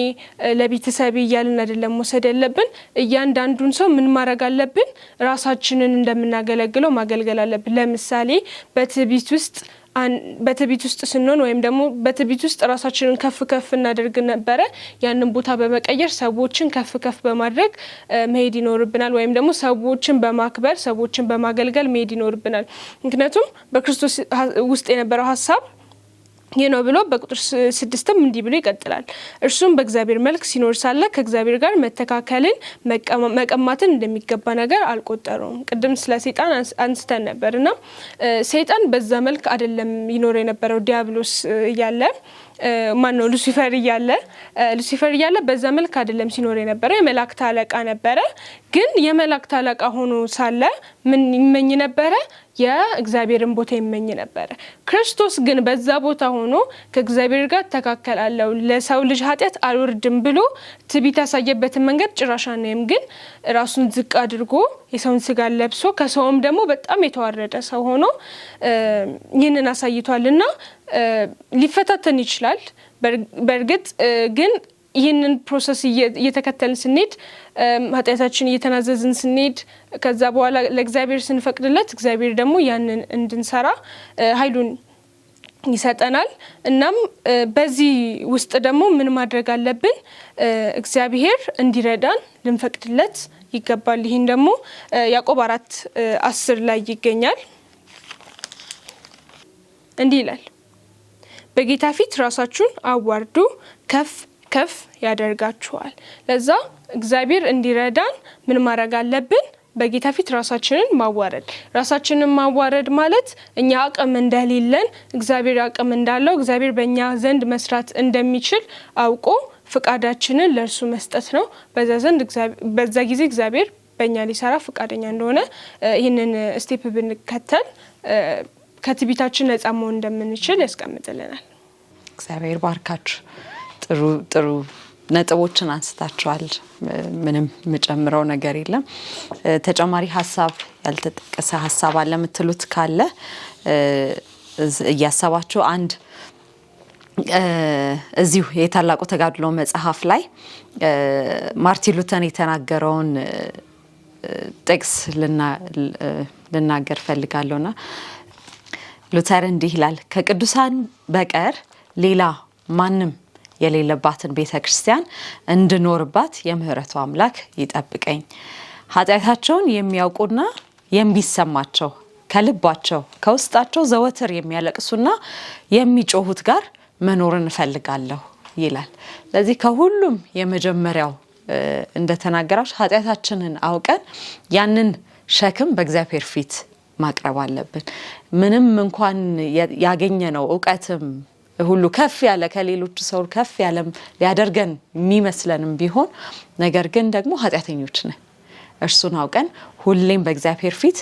ለቤተሰብ እያልን አይደለም መውሰድ ያለብን። እያንዳንዱን ሰው ምን ማድረግ አለብን? ራሳችንን እንደምናገለግለው ማገልገል አለብን። ለምሳሌ በትዕቢት ውስጥ ስንሆን ወይም ደግሞ በትዕቢት ውስጥ ራሳችንን ከፍ እናደርግ ነበረ። ያንን ቦታ በመቀየር ሰዎችን ከፍ በማድረግ መሄድ ይኖርብናል። ወይም ደግሞ ሰዎችን በማክበር ሰዎችን በማገልገል መሄድ ይኖርብናል። ምክንያቱም በክርስቶስ ውስጥ የነበረው ሐሳብ ይህ ነው ብሎ በቁጥር 6 እንዲህ ብሎ ይቀጥላል። እርሱም በእግዚአብሔር መልክ ሲኖር ሳለ ከእግዚአብሔር ጋር መተካከልን መቀማትን እንደሚገባ ነገር አልቆጠረውም። ቅድም ስለ ሰይጣን አንስተን ነበርና ሰይጣን በዛ መልክ አይደለም ይኖር የነበረው። ዲያብሎስ እያለ ማነው ሉሲፈር እያለ በዛ መልክ አይደለም ሲኖር የነበረ። የመላእክት አለቃ ነበረ። ግን የመላእክት አለቃ ሆኖ ሳለ ምን ይመኝ ነበረ? የእግዚአብሔርን ቦታ ይመኝ ነበረ። ክርስቶስ ግን በዛ ቦታ ሆኖ ከእግዚአብሔር ጋር ተካከላለው ለሰው ልጅ ኃጢአት አልወርድም ብሎ ትዕቢት ያሳየበትን መንገድ ጭራሽ አናይም። ግን ራሱን ዝቅ አድርጎ የሰውን ስጋ ለብሶ ከሰውም ደግሞ በጣም የተዋረደ ሰው ሆኖ ይህንን አሳይቷልና ሊፈታተን ይችላል። በእርግጥ ግን ይህንን ፕሮሰስ እየተከተልን ስንሄድ ኃጢአታችን እየተናዘዝን ስንሄድ ከዛ በኋላ ለእግዚአብሔር ስንፈቅድለት እግዚአብሔር ደግሞ ያንን እንድንሰራ ኃይሉን ይሰጠናል። እናም በዚህ ውስጥ ደግሞ ምን ማድረግ አለብን? እግዚአብሔር እንዲረዳን ልንፈቅድለት ይገባል። ይህን ደግሞ ያዕቆብ 4:10 ላይ ይገኛል። እንዲህ ይላል፣ በጌታ ፊት ራሳችሁን አዋርዱ ከፍ ያደርጋችኋል። ለዛ እግዚአብሔር እንዲረዳን ምን ማድረግ አለብን? በጌታ ፊት ራሳችንን ማዋረድ ማለት እኛ አቅም እንደሌለን እግዚአብሔር አቅም እንዳለው እግዚአብሔር በእኛ ዘንድ መስራት እንደሚችል አውቆ ፍቃዳችንን ለእርሱ መስጠት ነው። በዛ ጊዜ እግዚአብሔር በእኛ ሊሰራ ፈቃደኛ እንደሆነ ይህንን ስቴፕ ብንከተል ከትዕቢታችን ነፃ መሆን እንደምንችል ያስቀምጥልናል። እግዚአብሔር ባርካችሁ። ጥሩ ነጥቦችን አንስታችኋል። ምንም የምጨምረው ነገር የለም። ተጨማሪ ሀሳብ ያልተጠቀሰ ሀሳብ አለ የምትሉት ካለ እያሰባችሁ አንድ እዚሁ የታላቁ ተጋድሎ መጽሐፍ ላይ ማርቲን ሉተር የተናገረውን ጥቅስ ልናገር ፈልጋለሁና ሉተር እንዲህ ይላል፣ ከቅዱሳን በቀር ሌላ ማንም የሌለባትን ቤተክርስቲያን እንድኖርባት የምህረቱ አምላክ ይጠብቀኝ። ኃጢአታቸውን የሚያውቁና የሚሰማቸው ከልባቸው ከውስጣቸው ዘወትር የሚያለቅሱና የሚጮሁት ጋር መኖርን እፈልጋለሁ ይላል። ስለዚህ ከሁሉም የመጀመሪያው እንደተናገራችሁ ኃጢአታችንን አውቀን ያንን ሸክም በእግዚአብሔር ፊት ማቅረብ አለብን። ምንም እንኳን ያገኘነው ዕውቀትም ሁሉ ከፍ ያለ ከሌሎች ሰው ከፍ ያለ ሊያደርገን የሚመስለንም ቢሆን ነገር ግን ደግሞ ኃጢአተኞች ነን። እርሱን አውቀን ሁሌም በእግዚአብሔር ፊት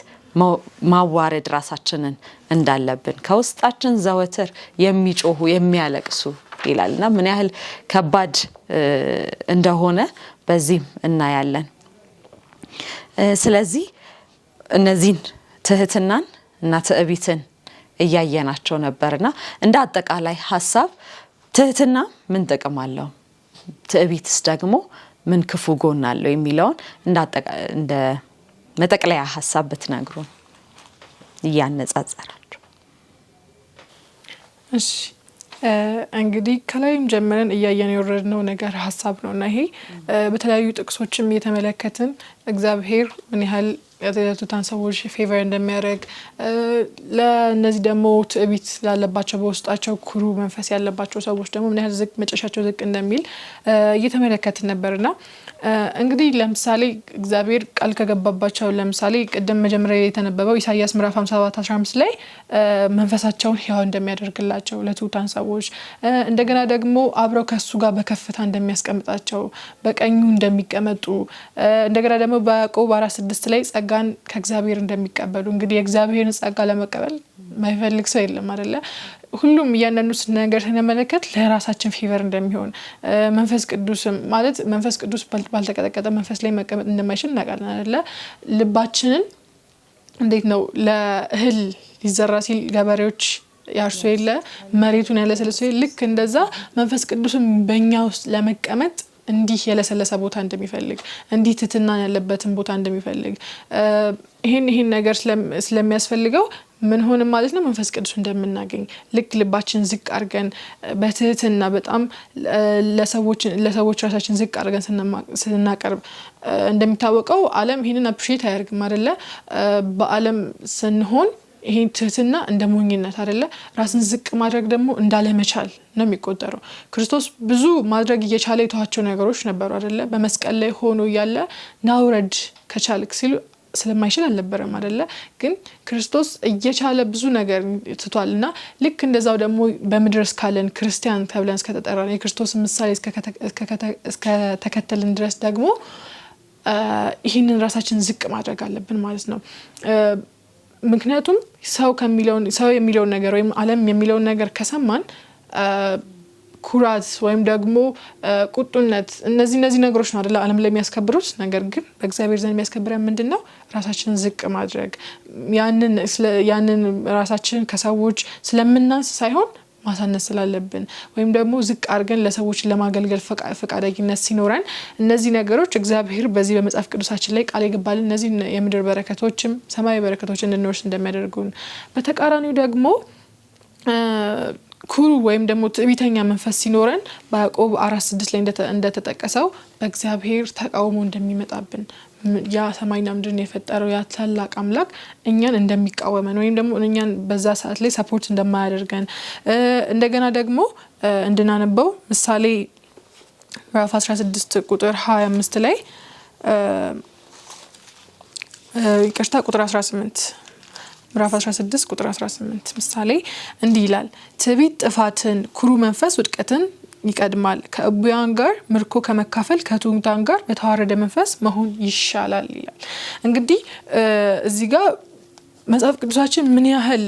ማዋረድ ራሳችንን እንዳለብን ከውስጣችን ዘወትር የሚጮሁ የሚያለቅሱ ይላልና ምን ያህል ከባድ እንደሆነ በዚህም እናያለን። ስለዚህ እነዚህን ትህትናን እና ትዕቢትን እያየናቸው ነበርና እንደ አጠቃላይ ሐሳብ ትህትና ምን ጥቅም አለው፣ ትዕቢትስ ደግሞ ምን ክፉ ጎን አለው የሚለውን እንደ መጠቅለያ ሐሳብ ብትነግሩን እያነጻጸራችሁ። እሺ እንግዲህ ከላይም ጀምረን እያየን የወረድነው ነገር ሐሳብ ነውና ይሄ በተለያዩ ጥቅሶችም እየተመለከትን እግዚአብሔር ምን ያህል የትሑታን ሰዎች ፌቨር እንደሚያደርግ ለነዚህ ደግሞ ትዕቢት ላለባቸው በውስጣቸው ኩሩ መንፈስ ያለባቸው ሰዎች ደግሞ ምን ያህል መጨረሻቸው ዝቅ እንደሚል እየተመለከትን ነበርና እንግዲህ ለምሳሌ እግዚአብሔር ቃል ከገባባቸው ለምሳሌ ቀደም መጀመሪያ ላይ የተነበበው ኢሳይያስ ምዕራፍ 57:15 ላይ መንፈሳቸውን ሕያው እንደሚያደርግላቸው ለትሑታን ሰዎች እንደገና ደግሞ አብረው ከሱ ጋር በከፍታ እንደሚያስቀምጣቸው በቀኙ እንደሚቀመጡ እንደገና ደግሞ በያዕቆብ 4:6 ላይ ጸጋን ከእግዚአብሔር እንደሚቀበሉ እንግዲህ የእግዚአብሔርን ጸጋ ለመቀበል ማይፈልግ ሰው የለም አይደለ? ሁሉም እያንዳንዱ ነገር ስንመለከት ለራሳችን ፌቨር እንደሚሆን መንፈስ ቅዱስ ማለት መንፈስ ቅዱስ ባልተቀጠቀጠ መንፈስ ላይ መቀመጥ እንደማይችል እናውቃለን አይደለ? ልባችንን እንዴት ነው ለእህል ሊዘራ ሲል ገበሬዎች ያርሱ የለ መሬቱን ያለሰለሱ ልክ እንደዛ መንፈስ ቅዱስም በእኛ ውስጥ ለመቀመጥ እንዲህ የለሰለሰ ቦታ እንደሚፈልግ እንዲህ ትህትና ያለበትን ቦታ እንደሚፈልግ ይሄን ነገር ስለሚያስፈልገው ምን ሆነ ማለት ነው መንፈስ ቅዱስ እንደምናገኝ ልክ ልባችን ዝቅ አድርገን በትህትና በጣም ለሰዎች ራሳችን ዝቅ አድርገን ስናቀርብ እንደሚታወቀው ዓለም ይሄንን አፕሪሺየት አያደርግም አይደለ? በዓለም ስንሆን ይሄን ትህትና እንደ ሞኝነት አይደለ? ራስን ዝቅ ማድረግ ደግሞ እንዳለመቻል ነው የሚቆጠረው። ክርስቶስ ብዙ ማድረግ እየቻለ የተዋቸው ነገሮች ነበሩ አይደለ? በመስቀል ላይ ሆኖ ያለ ናውረድ ከቻልክ ሲሉ ስለማይችል አልነበረም አይደለ? ግን ክርስቶስ እየቻለ ብዙ ነገር ትቷልና ልክ እንደዛው ደግሞ በምድር እስካለን ክርስቲያን ተብለን እስከተጠራን የክርስቶስ ምሳሌ እስከ ተከተልን ድረስ ደግሞ ይህንን ራሳችን ዝቅ ማድረግ አለብን ማለት ነው። ምክንያቱም ሰው የሚለውን ነገር ወይም ዓለም የሚለውን ነገር ከሰማን ኩራት ወይም ደግሞ ቁጡነት እነዚህ ነገሮች ነው አይደል ዓለም ላይ የሚያስከብሩት። ነገር ግን በእግዚአብሔር ዘንድ የሚያስከብረን ምንድነው? ራሳችንን ዝቅ ማድረግ ያንን ራሳችንን ከሰዎች ስለምናንስ ሳይሆን ማሳነስ ስላለብን ወይም ደግሞ ዝቅ አድርገን ለሰዎች ለማገልገል ፈቃደኝነት ሲኖረን እነዚህ ነገሮች እግዚአብሔር በዚህ በመጽሐፍ ቅዱሳችን ላይ ቃል ይገባልን እነዚህ የምድር በረከቶችም ሰማያዊ በረከቶችን እንድንወርስ እንደሚያደርጉን፣ በተቃራኒው ደግሞ ኩሩ ወይም ደግሞ ትዕቢተኛ መንፈስ ሲኖረን በያዕቆብ 4:6 ላይ እንደተጠቀሰው በእግዚአብሔር ተቃውሞ እንደሚመጣብን ያ ሰማይና ምድርን የፈጠረው ያ ታላቅ አምላክ እኛን እንደሚቃወመን ወይም ደግሞ እኛን በዛ ሰዓት ላይ ሰፖርት እንደማያደርገን እንደገና ደግሞ እንድናነበው ምሳሌ ምዕራፍ 16 ቁጥር 25 ላይ ይቅርታ ቁጥር 18 ምዕራፍ 16 ቁጥር 18 ምሳሌ እንዲህ ይላል፣ ትዕቢት ጥፋትን፣ ኩሩ መንፈስ ውድቀትን ይቀድማል፣ ከእቡያን ጋር ምርኮ ከመካፈል ከትሑታን ጋር በተዋረደ መንፈስ መሆን ይሻላል ይላል። እንግዲህ እዚህ ጋር መጽሐፍ ቅዱሳችን ምን ያህል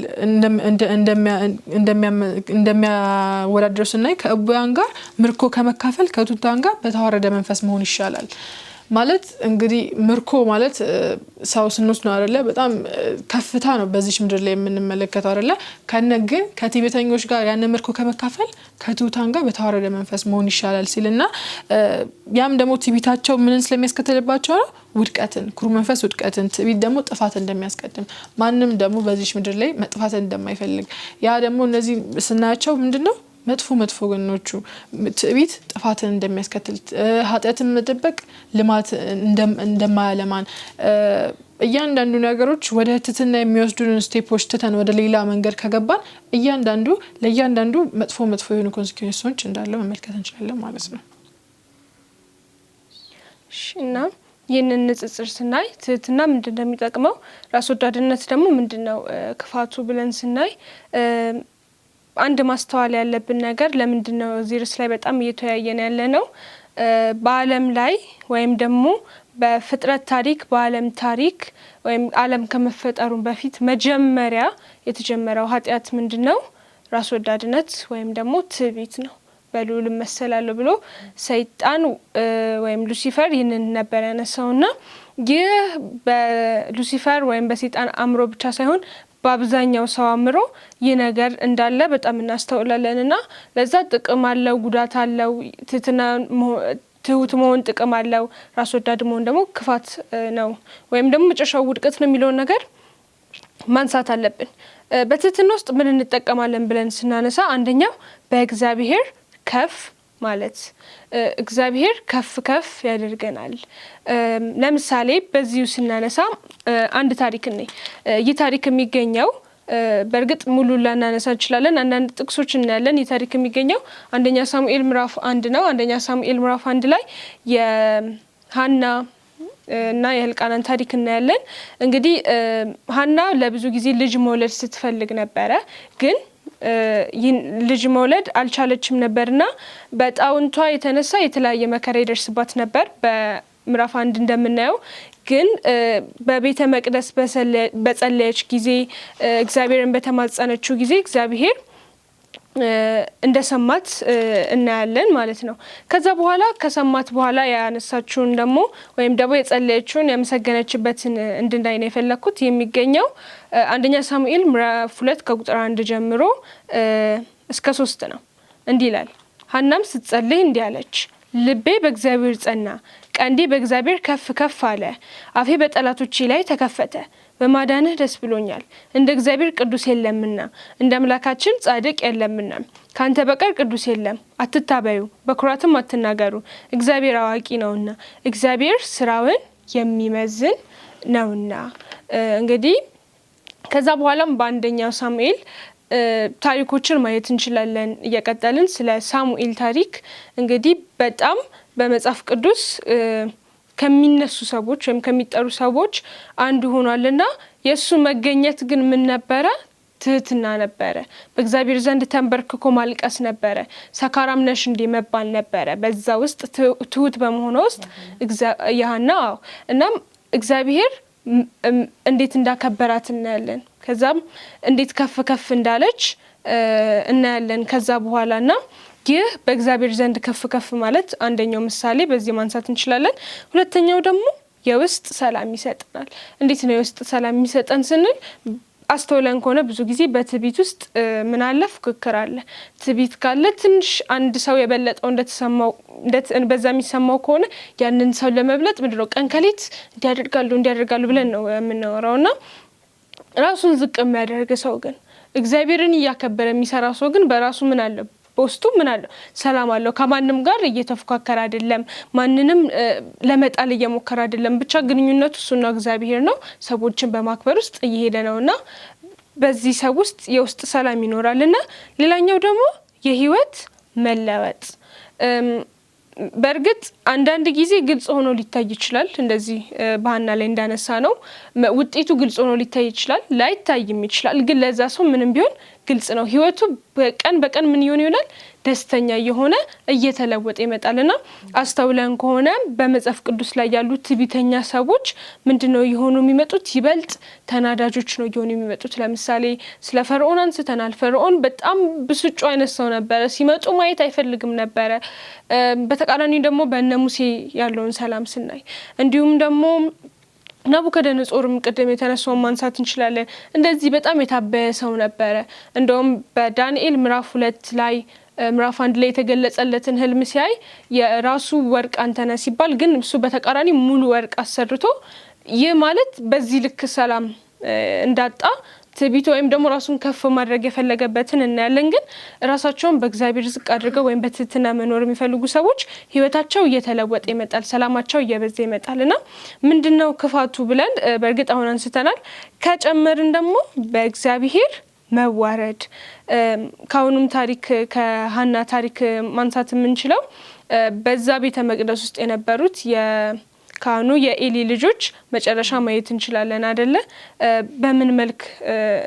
እንደሚያወዳድረው ስናይ ከእቡያን ጋር ምርኮ ከመካፈል ከትሑታን ጋር በተዋረደ መንፈስ መሆን ይሻላል ማለት እንግዲህ ምርኮ ማለት ሰው ስንወስድ ነው አይደለ? በጣም ከፍታ ነው በዚህ ምድር ላይ የምንመለከተው አይደለ? ግን ከትዕቢተኞች ጋር ያን ምርኮ ከመካፈል ከትሑታን ጋር በተዋረደ መንፈስ መሆን ይሻላል ሲልና ያም ደግሞ ትዕቢታቸው ምንን ስለሚያስከትልባቸው ነው? ውድቀትን፣ ኩሩ መንፈስ ውድቀትን፣ ትዕቢት ደግሞ ጥፋት እንደሚያስቀድም፣ ማንም ደግሞ በዚህ ምድር ላይ መጥፋት እንደማይፈልግ ያ ደግሞ እነዚህ ስናያቸው ምንድነው መጥፎ ገኖቹ ትዕቢት ጥፋትን እንደሚያስከትል፣ ኃጢአትን መደበቅ ልማት እንደማያለማን፣ እያንዳንዱ ነገሮች ወደ ትሕትና የሚወስዱን ስቴፖች ትተን ወደ ሌላ መንገድ ከገባን ለእያንዳንዱ መጥፎ የሆኑ ኮንሲኩዌንሶች እንዳለው መመልከት እንችላለን ማለት ነው። እና ይህንን ንጽጽር ስናይ ትሕትና ምንድን እንደሚጠቅመው ራስ ወዳድነት ደግሞ ምንድነው ክፋቱ ብለን ስናይ አንድ ማስተዋል ያለብን ነገር ለምንድነው እዚህ ርዕስ ላይ በጣም እየተወያየን ያለ ነው? በዓለም ላይ ወይም ደግሞ በፍጥረት ታሪክ በዓለም ታሪክ ወይም ዓለም ከመፈጠሩ በፊት መጀመሪያ የተጀመረው ኃጢአት ምንድነው? ራስ ወዳድነት ወይም ደግሞ ትዕቢት ነው። በልዑል እመሰላለሁ ብሎ ሰይጣን ወይም ሉሲፈር ይህንን ነበር ያነሳውና ይህ በሉሲፈር ወይም በሰይጣን አእምሮ ብቻ ሳይሆን በአብዛኛው ሰው አእምሮ ይህ ነገር እንዳለ በጣም እናስተውላለንና ለዛ ጥቅም አለው፣ ጉዳት አለው። ትሁት መሆን ጥቅም አለው፣ ራስ ወዳድ መሆን ደግሞ ክፋት ነው ወይም ደግሞ መጨረሻው ውድቀት ነው የሚለውን ነገር ማንሳት አለብን። በትህትና ውስጥ ምን እንጠቀማለን ብለን ስናነሳ አንደኛው በእግዚአብሔር ከፍ ማለት እግዚአብሔር ከፍ ያደርገናል። ለምሳሌ በዚሁ ስናነሳ አንድ ታሪክ ነኝ። ይህ ታሪክ የሚገኘው በእርግጥ ሙሉ ላናነሳ እንችላለን፣ አንዳንድ ጥቅሶች እናያለን። ይህ ታሪክ የሚገኘው አንደኛ ሳሙኤል ምዕራፍ 1 ነው። አንደኛ ሳሙኤል ምዕራፍ 1 ላይ የሃና እና የህልቃናን ታሪክ እናያለን። እንግዲህ ሃና ለብዙ ጊዜ ልጅ መውለድ ስትፈልግ ነበረ፣ ግን ልጅ መውለድ አልቻለችም ነበርና በጣውንቷ የተነሳ የተለያየ መከራ ይደርስባት ነበር። በምዕራፍ 1 እንደምናየው ግን በቤተ መቅደስ በጸለየች ጊዜ እግዚአብሔርን በተማጸነችው ጊዜ እግዚአብሔር እንደሰማት እናያለን ማለት ነው። ከዛ በኋላ ከሰማት በኋላ ያነሳችውን ደግሞ ወይም ደግሞ የጸለየችውን ያመሰገነችበትን እንድናይ ነው የፈለኩት። የሚገኘው አንደኛ ሳሙኤል ምዕራፍ 2 ከቁጥር 1 ጀምሮ እስከ 3 ነው። እንዲህ ይላል። ሐናም ስትጸልይ እንዲህ አለች፣ ልቤ በእግዚአብሔር ጸና፣ ቀንዴ በእግዚአብሔር ከፍ አለ፣ አፌ በጠላቶቼ ላይ ተከፈተ። በማዳንህ ደስ ብሎኛል። እንደ እግዚአብሔር ቅዱስ የለምና እንደ አምላካችን ጻድቅ የለምና ካንተ በቀር ቅዱስ የለም። አትታበዩ፣ በኩራትም አትናገሩ፣ እግዚአብሔር አዋቂ ነውና እግዚአብሔር ስራውን የሚመዝን ነውና። እንግዲህ ከዛ በኋላም በአንደኛው ሳሙኤል ታሪኮችን ማየት እንችላለን። እየቀጠልን ስለ ሳሙኤል ታሪክ እንግዲህ በጣም በመጽሐፍ ቅዱስ ከሚነሱ ሰዎች ወይም ከሚጠሩ ሰዎች አንዱ ሆኗልና የሱ መገኘት ግን ምን ነበረ? ትህትና ነበረ። በእግዚአብሔር ዘንድ ተንበርክኮ ማልቀስ ነበረ። ሰካራም ነሽ እንዴ መባል ነበረ። በዛ ውስጥ ትሁት በመሆኗ ውስጥ ያህና እናም እግዚአብሔር እንዴት እንዳከበራት እናያለን። ከዛም እንዴት ከፍ እንዳለች እናያለን ከዛ በኋላና ይህ በእግዚአብሔር ዘንድ ከፍ ማለት አንደኛው ምሳሌ በዚህ ማንሳት እንችላለን። ሁለተኛው ደግሞ የውስጥ ሰላም ይሰጠናል። እንዴት ነው የውስጥ ሰላም የሚሰጠን ስንል አስተውለን ከሆነ ብዙ ጊዜ በትዕቢት ውስጥ ምን አለ? ፉክክር አለ። ትዕቢት ካለ ትንሽ አንድ ሰው የበለጠው እንደተሰማው በዛ የሚሰማው ከሆነ ያንን ሰው ለመብለጥ ምንድነው ቀን ከሌት እንዲያደርጋሉ ብለን ነው የምናወራውና ራሱን ዝቅ የሚያደርግ ሰው ግን እግዚአብሔርን እያከበረ የሚሰራ ሰው ግን በራሱ ምን አለ? በውስጡ ምን አለ? ሰላም አለው። ከማንም ጋር እየተፎካከረ አይደለም፣ ማንንም ለመጣል እየሞከረ አይደለም። ብቻ ግንኙነቱ እሱና እግዚአብሔር ነው። ሰዎችን በማክበር ውስጥ እየሄደ ነውና በዚህ ሰው ውስጥ የውስጥ ሰላም ይኖራልና ሌላኛው ደግሞ የህይወት መለወጥ በእርግጥ አንዳንድ ጊዜ ግልጽ ሆኖ ሊታይ ይችላል። እንደዚህ በሃና ላይ እንዳነሳ ነው ውጤቱ ግልጽ ሆኖ ሊታይ ይችላል፣ ላይታይም ይችላል። ግን ለዛ ሰው ምንም ቢሆን ግልጽ ነው። ህይወቱ በቀን በቀን ምን ይሆናል? ደስተኛ የሆነ እየተለወጠ ይመጣልና አስተውለን ከሆነ በመጽሐፍ ቅዱስ ላይ ያሉት ትዕቢተኛ ሰዎች ምንድነው የሆኑ የሚመጡት? ይበልጥ ተናዳጆች ነው የሆኑ የሚመጡት። ለምሳሌ ስለ ፈርዖን አንስተናል። ፈርዖን በጣም ብስጩ አይነት ሰው ነበረ። ሲመጡ ማየት አይፈልግም ነበረ። በተቃራኒ ደግሞ በእነ ሙሴ ያለውን ሰላም ስናይ እንዲሁም ደግሞ ናቡከደነጾርም ቅድም የተነሳውን ማንሳት እንችላለን። እንደዚህ በጣም የታበየ ሰው ነበረ። እንደውም በዳንኤል ምዕራፍ 2 ላይ ምዕራፍ 1 ላይ የተገለጸለትን ህልም ሲያይ የራሱ ወርቅ አንተነህ ሲባል ግን እሱ በተቃራኒ ሙሉ ወርቅ አሰርቶ ይህ ማለት በዚህ ልክ ሰላም እንዳጣ ትዕቢት ወይም ደግሞ ራሱን ከፍ ማድረግ የፈለገበትን እናያለን። ግን ራሳቸውን በእግዚአብሔር ዝቅ አድርገው ወይም በትህትና መኖር የሚፈልጉ ሰዎች ህይወታቸው እየተለወጠ ይመጣል፣ ሰላማቸው እየበዛ ይመጣልና ምንድነው ክፋቱ ብለን በእርግጥ አሁን አንስተናል። ከጨመርን ደግሞ በእግዚአብሔር መዋረድ ካሁኑም ታሪክ ከሐና ታሪክ ማንሳት የምንችለው በዛ ቤተ መቅደስ ውስጥ የነበሩት ካህኑ የኤሊ ልጆች መጨረሻ ማየት እንችላለን አይደለ? በምን መልክ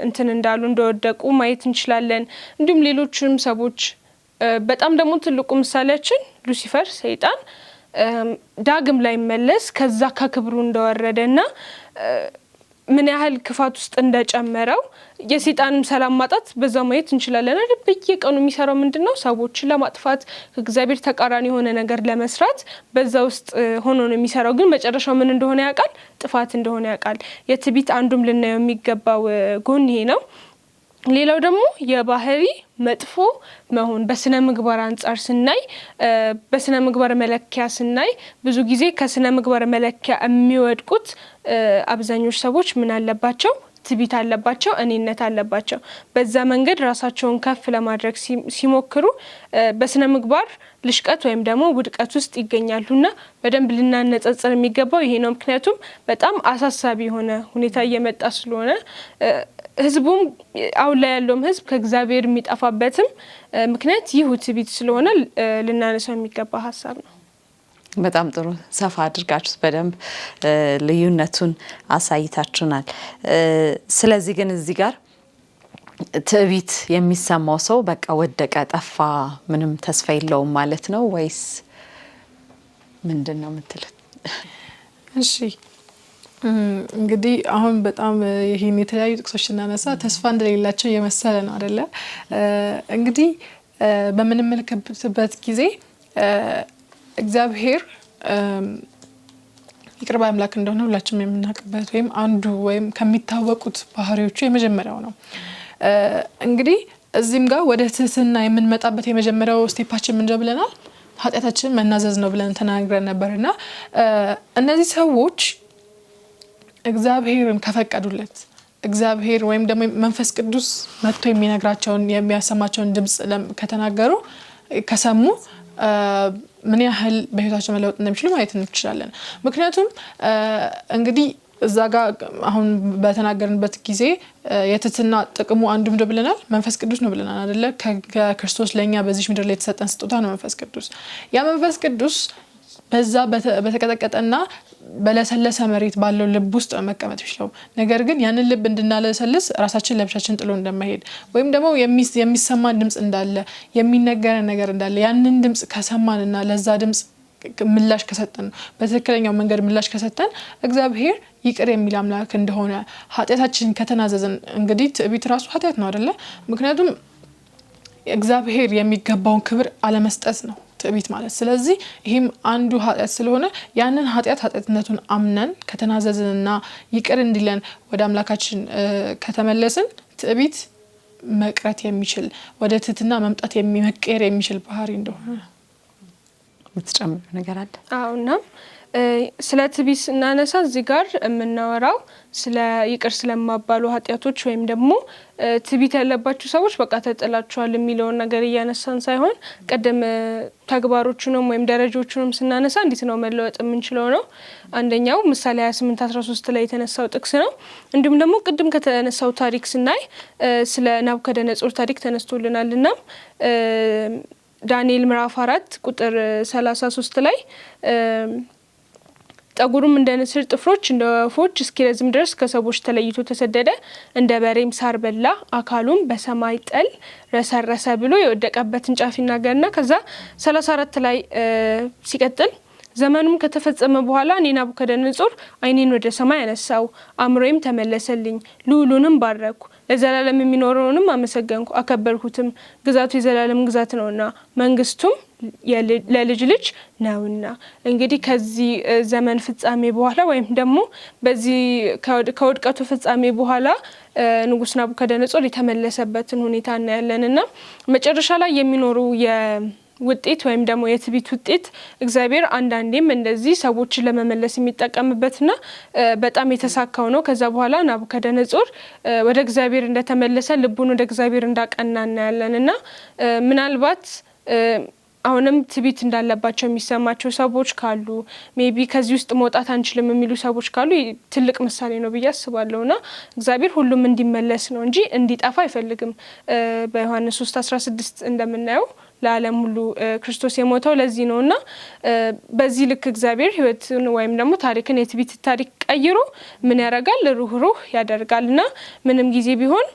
እንትን እንዳሉ እንደወደቁ ማየት እንችላለን። እንዲሁም ሌሎችም ሰዎች በጣም ደግሞ ትልቁ ምሳሌያችን ሉሲፈር ሰይጣን ዳግም ላይ መለስ ከዛ ከክብሩ እንደወረደና ምን ያህል ክፋት ውስጥ እንደጨመረው የሰይጣንም ሰላም ማጣት በዛው ማየት እንችላለን አይደል? በየቀኑ የሚሰራው ምንድነው? ሰዎችን ለማጥፋት ከእግዚአብሔር ተቃራኒ የሆነ ነገር ለመስራት በዛ ውስጥ ሆኖ ነው የሚሰራው። ግን መጨረሻው ምን እንደሆነ ያውቃል፣ ጥፋት እንደሆነ ያውቃል። የትዕቢት አንዱም ልናየው የሚገባው ጎን ይሄ ነው። ሌላው ደግሞ የባህሪ መጥፎ መሆን በስነ ምግባር አንፃር ስናይ በስነ ምግባር መለኪያ ስናይ ብዙ ጊዜ ከስነ ምግባር መለኪያ የሚወድቁት አብዛኞቹ ሰዎች ምን አለባቸው? ትዕቢት አለባቸው፣ እኔነት አለባቸው። በዛ መንገድ ራሳቸውን ከፍ ለማድረግ ሲሞክሩ በስነ ምግባር ልሽቀት ወይም ደግሞ ውድቀት ውስጥ ይገኛሉና በደንብ ልናነጻጽር የሚገባው ይሄ ነው። ምክንያቱም በጣም አሳሳቢ የሆነ ሁኔታ እየመጣ ስለሆነ ህዝቡም አሁን ላይ ያለውም ህዝብ ከእግዚአብሔር የሚጠፋበትም ምክንያት ይህ ትዕቢት ስለሆነ ልናነሳው የሚገባ ሀሳብ ነው። በጣም ጥሩ ሰፋ አድርጋችሁ በደንብ ልዩነቱን አሳይታችሁናል። ስለዚህ ግን እዚህ ጋር ትዕቢት የሚሰማው ሰው በቃ ወደቀ፣ ጠፋ፣ ምንም ተስፋ የለውም ማለት ነው ወይስ ምንድነው የምትሉት? እሺ እንግዲህ አሁን በጣም ይሄን የተለያዩ ጥቅሶች እናነሳ ተስፋ እንደሌላቸው የመሰለ ነው አይደለ? እንግዲህ በምንመለከትበት ጊዜ እግዚአብሔር ይቅር ባይ አምላክ እንደሆነ ሁላችንም የምናውቅበት ወይም አንዱ ወይም ከሚታወቁት ባህሪዎቹ የመጀመሪያው ነው። እንግዲህ እዚህም ጋር ወደ ትህትና የምንመጣበት የመጀመሪያው ስቴፓችን ምንድነው ብለናል? ኃጢአታችንን መናዘዝ ነው ብለን ተናግረን ነበርና እነዚህ ሰዎች እግዚአብሔርን ከፈቀዱለት እግዚአብሔር ወይም ደግሞ መንፈስ ቅዱስ መጥቶ የሚነግራቸውን የሚያሰማቸውን ድምጽ ከተናገሩ ከሰሙ ምን ያህል በህይወታቸው መለወጥ እንደሚችሉ ማየት እንችላለን። ምክንያቱም እንግዲህ እዛ ጋር አሁን በተናገርንበት ጊዜ የትህትና ጥቅሙ አንዱ ምንድነው ብለናል? መንፈስ ቅዱስ ነው ብለናል አይደለ? ከክርስቶስ ለኛ በዚህ ምድር ላይ የተሰጠን ስጦታ ነው መንፈስ ቅዱስ። ያ መንፈስ ቅዱስ በዛ በተቀጠቀጠና በለሰለሰ መሬት ባለው ልብ ውስጥ መቀመጥ ይችላል። ነገር ግን ያንን ልብ እንድናለሰልስ ራሳችን ለብቻችን ጥሎ እንደማይሄድ ወይም ደግሞ የሚሰማን ድምጽ እንዳለ የሚነገረን ነገር እንዳለ ያንን ድምጽ ከሰማንና ለዛ ድምጽ ምላሽ ከሰጠን በትክክለኛው መንገድ ምላሽ ከሰጠን እግዚአብሔር ይቅር የሚል አምላክ እንደሆነ ኃጢአታችንን ከተናዘዝን እንግዲህ ትዕቢት ራሱ ኃጢአት ነው አይደለ? ምክንያቱም እግዚአብሔር የሚገባውን ክብር አለመስጠት ነው ትዕቢት ማለት። ስለዚህ ይሄም አንዱ ኃጢአት ስለሆነ ያንን ኃጢአትነቱን አምነን ከተናዘዝንና ይቅር እንዲለን ወደ አምላካችን ከተመለስን ትዕቢት መቅረት የሚችል ወደ ትህትና መምጣት መቀየር የሚችል ባህሪ እንደሆነ ምትጨምሩ ነገር አለ? አዎና ስለ ትዕቢት እናነሳ እዚህ ጋር የምናወራው ስለ ይቅር ስለማባሉ ኃጢአቶች ወይም ደግሞ ትዕቢት ያለባቸው ሰዎች በቃ ተጥላቸዋል የሚለውን ነገር እያነሳን ሳይሆን ቀደም ተግባሮቹንም ወይም ደረጃዎቹንም ስናነሳ እንዴት ነው መለወጥ የምንችለው ነው። አንደኛው ምሳሌ 28:13 ላይ የተነሳው ጥቅስ ነው። እንዲሁም ደግሞ ቅድም ከተነሳው ታሪክ ስናይ ስለ ናቡከደነጾር ታሪክ ተነስቶልናልና ዳንኤል ምዕራፍ 4 ቁጥር 33 ላይ ጠጉሩም እንደ ንስር ጥፍሮች እንደ ወፎች እስኪረዝም ድረስ ከሰዎች ተለይቶ ተሰደደ። እንደ በሬም ሳር በላ፣ አካሉም በሰማይ ጠል ረሰረሰ ብሎ የወደቀበትን ጫፍ ይናገርና ከዛ 34 ላይ ሲቀጥል ዘመኑም ከተፈጸመ በኋላ እኔ ናቡከደነጾር ዓይኔን ወደ ሰማይ አነሳው፣ አእምሮዬም ተመለሰልኝ፣ ልዑሉንም ባረኩ፣ ለዘላለም የሚኖረውንም አመሰገንኩ፣ አከበርኩትም። ግዛቱ የዘላለም ግዛት ነውና መንግስቱም ለልጅ ልጅ ነውና። እንግዲህ ከዚህ ዘመን ፍጻሜ በኋላ ወይም ደግሞ በዚህ ከውድቀቱ ፍጻሜ በኋላ ንጉስ ናቡከደነጾር የተመለሰበትን ሁኔታ እናያለንና መጨረሻ ላይ የሚኖሩ ውጤት ወይም ደግሞ የትዕቢት ውጤት እግዚአብሔር አንዳንዴም እንደዚህ ሰዎችን ለመመለስ የሚጠቀምበትና በጣም የተሳካው ነው። ከዛ በኋላ ናቡከደነጾር ወደ እግዚአብሔር እንደተመለሰ ልቡን ወደ እግዚአብሔር እንዳቀና እናያለንና ምናልባት አሁንም ትዕቢት እንዳለባቸው የሚሰማቸው ሰዎች ካሉ ሜቢ ከዚህ ውስጥ መውጣት አንችልም የሚሉ ሰዎች ካሉ ትልቅ ምሳሌ ነው ብዬ አስባለሁና እግዚአብሔር ሁሉም እንዲመለስ ነው እንጂ እንዲጠፋ አይፈልግም። በዮሐንስ 3:16 እንደምናየው ለዓለም ሁሉ ክርስቶስ የሞተው ለዚህ ነውና በዚህ ልክ እግዚአብሔር ህይወትን ወይም ደግሞ ታሪክን የትዕቢት ታሪክ ቀይሮ ምን ያደርጋል? ሩህሩህ ያደርጋልና ምንም ጊዜ ቢሆን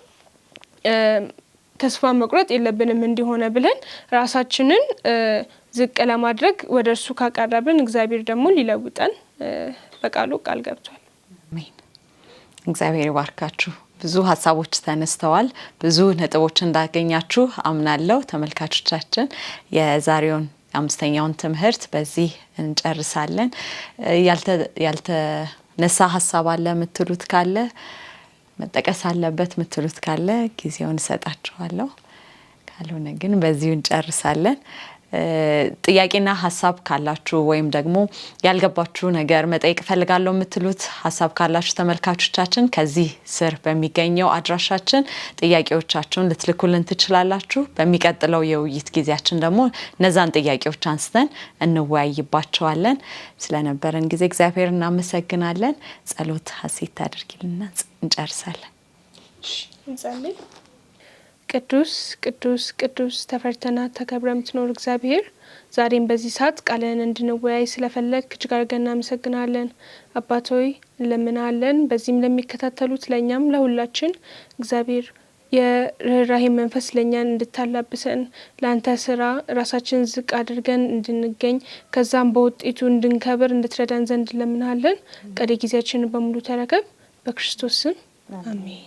ተስፋ መቁረጥ የለብንም እንዲሆነ ብለን ራሳችንን ዝቅ ለማድረግ ወደ እርሱ ካቀረብን እግዚአብሔር ደግሞ ሊለውጠን በቃሉ ቃል ገብቷል። አሜን። እግዚአብሔር ይባርካችሁ። ብዙ ሀሳቦች ተነስተዋል። ብዙ ነጥቦች እንዳገኛችሁ አምናለሁ። ተመልካቾቻችን የዛሬውን 5ኛውን ትምህርት በዚህ እንጨርሳለን። ያልተነሳ ሀሳብ አለ ምትሉት ካለ መጠቀስ አለበት ምትሉት ካለ ጊዜውን ሰጣችኋለሁ። ካልሆነ ግን በዚሁ እንጨርሳለን። ጥያቄና ሀሳብ ካላችሁ ወይም ደግሞ ያልገባችሁ ነገር መጠየቅ ፈልጋለሁ ምትሉት ሀሳብ ካላችሁ ተመልካቾቻችን ከዚህ ስር በሚገኘው አድራሻችን ጥያቄዎቻችሁን ልትልኩልን ትችላላችሁ። በሚቀጥለው የውይይት ጊዜያችን ደግሞ እነዛን ጥያቄዎች አንስተን እንወያይባቸዋለን። ስለነበረን ጊዜ እግዚአብሔር እናመሰግናለን። ጸሎት ሀሴት ታድርጊልና እንጨርሳለን። እንጸልይ። ቅዱስ ቅዱስ ቅዱስ ተፈርተና ተከብረ የምትኖር እግዚአብሔር ዛሬም በዚህ ሰዓት ቃልን እንድንወያይ ስለፈለግ እጅግ አድርገን እናመሰግናለን። አባት ሆይ እንለምናለን። በዚህም ለሚከታተሉት ለእኛም ለሁላችን እግዚአብሔር የርህራሄ መንፈስ ለእኛን እንድታላብሰን ለአንተ ስራ ራሳችን ዝቅ አድርገን እንድንገኝ ከዛም በውጤቱ እንድንከብር እንድትረዳን ዘንድ እንለምናለን። ቀሪ ጊዜያችንን በሙሉ ተረከብ። በክርስቶስ ስም አሜን።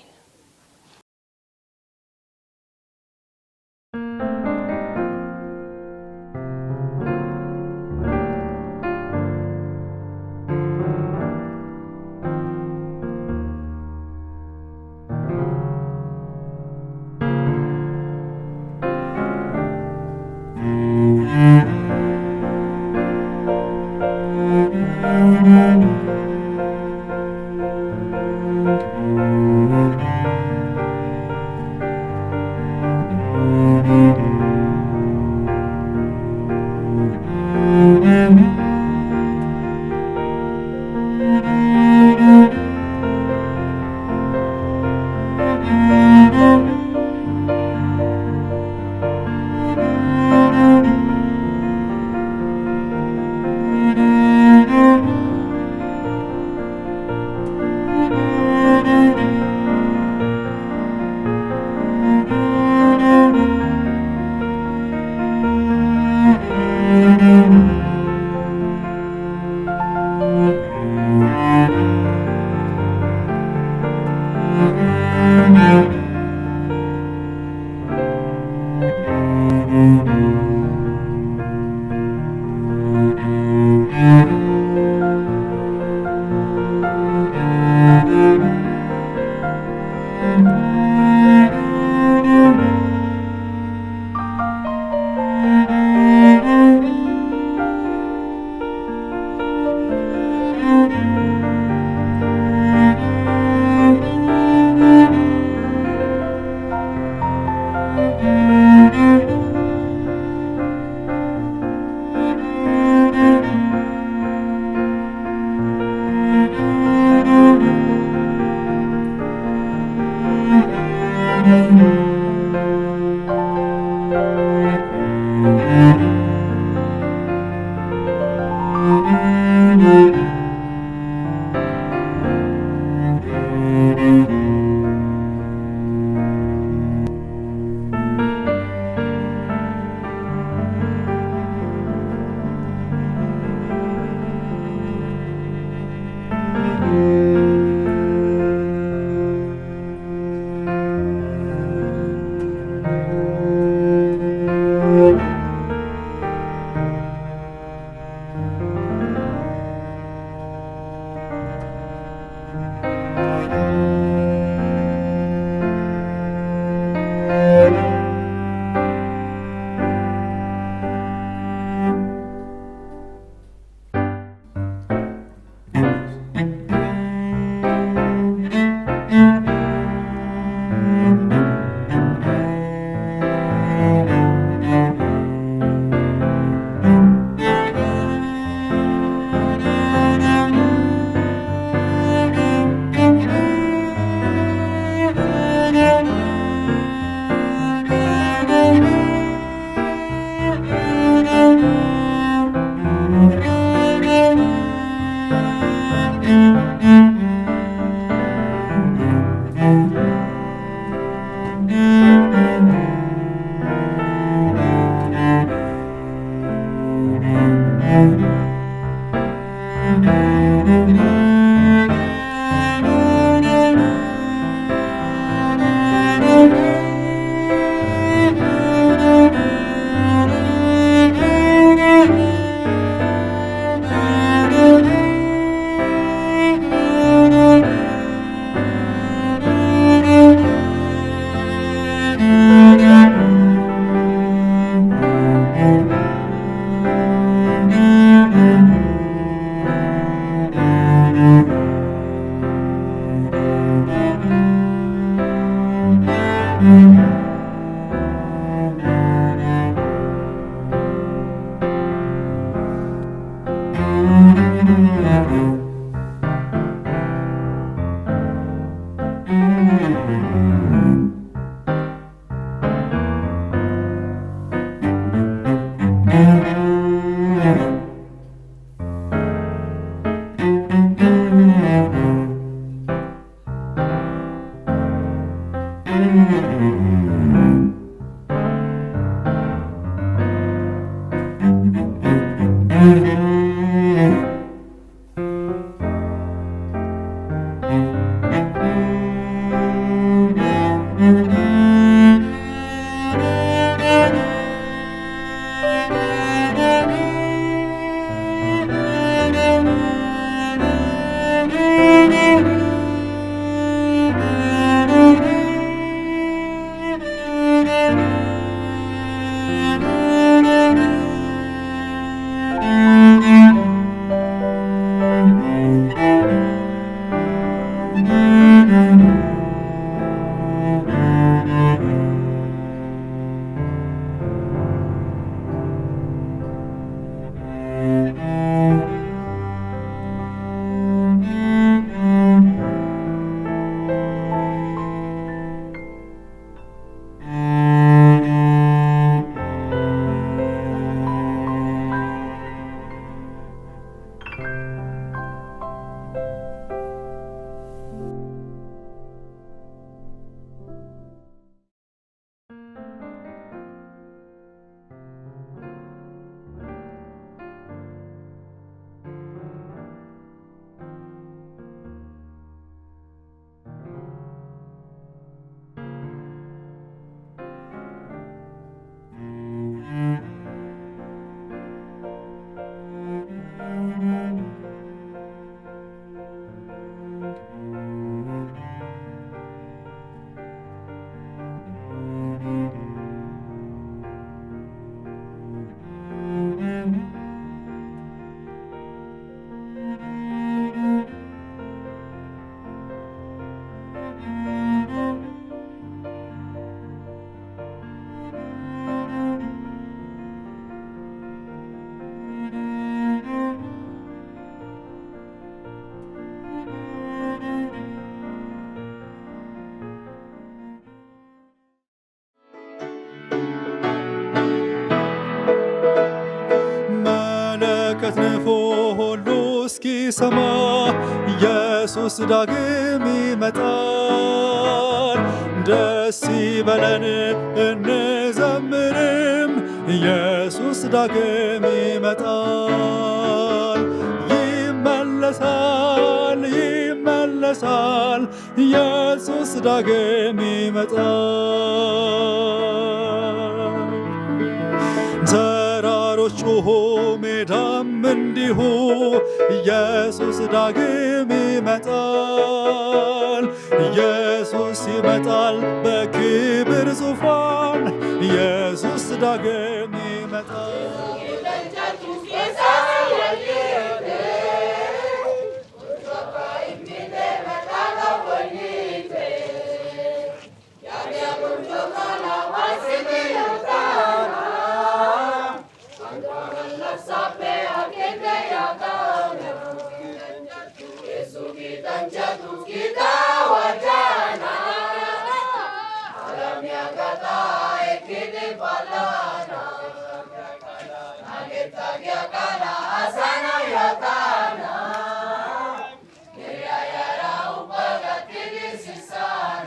ሲሰማ ኢየሱስ ዳግም ይመጣል። ደስ ይበለን እንዘምርም፣ ኢየሱስ ዳግም ይመጣል። ይመለሳል ይመለሳል፣ ኢየሱስ ዳግም ይመጣል። ተራሮች ጮኹ ሜዳም እንዲሁ ኢየሱስ ዳግም ይመጣል። ኢየሱስ ይመጣል በክብር ዙፋን፣ ኢየሱስ ዳግም ይመጣል። Sana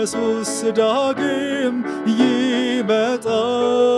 ኢየሱስ ዳግም ይመጣል።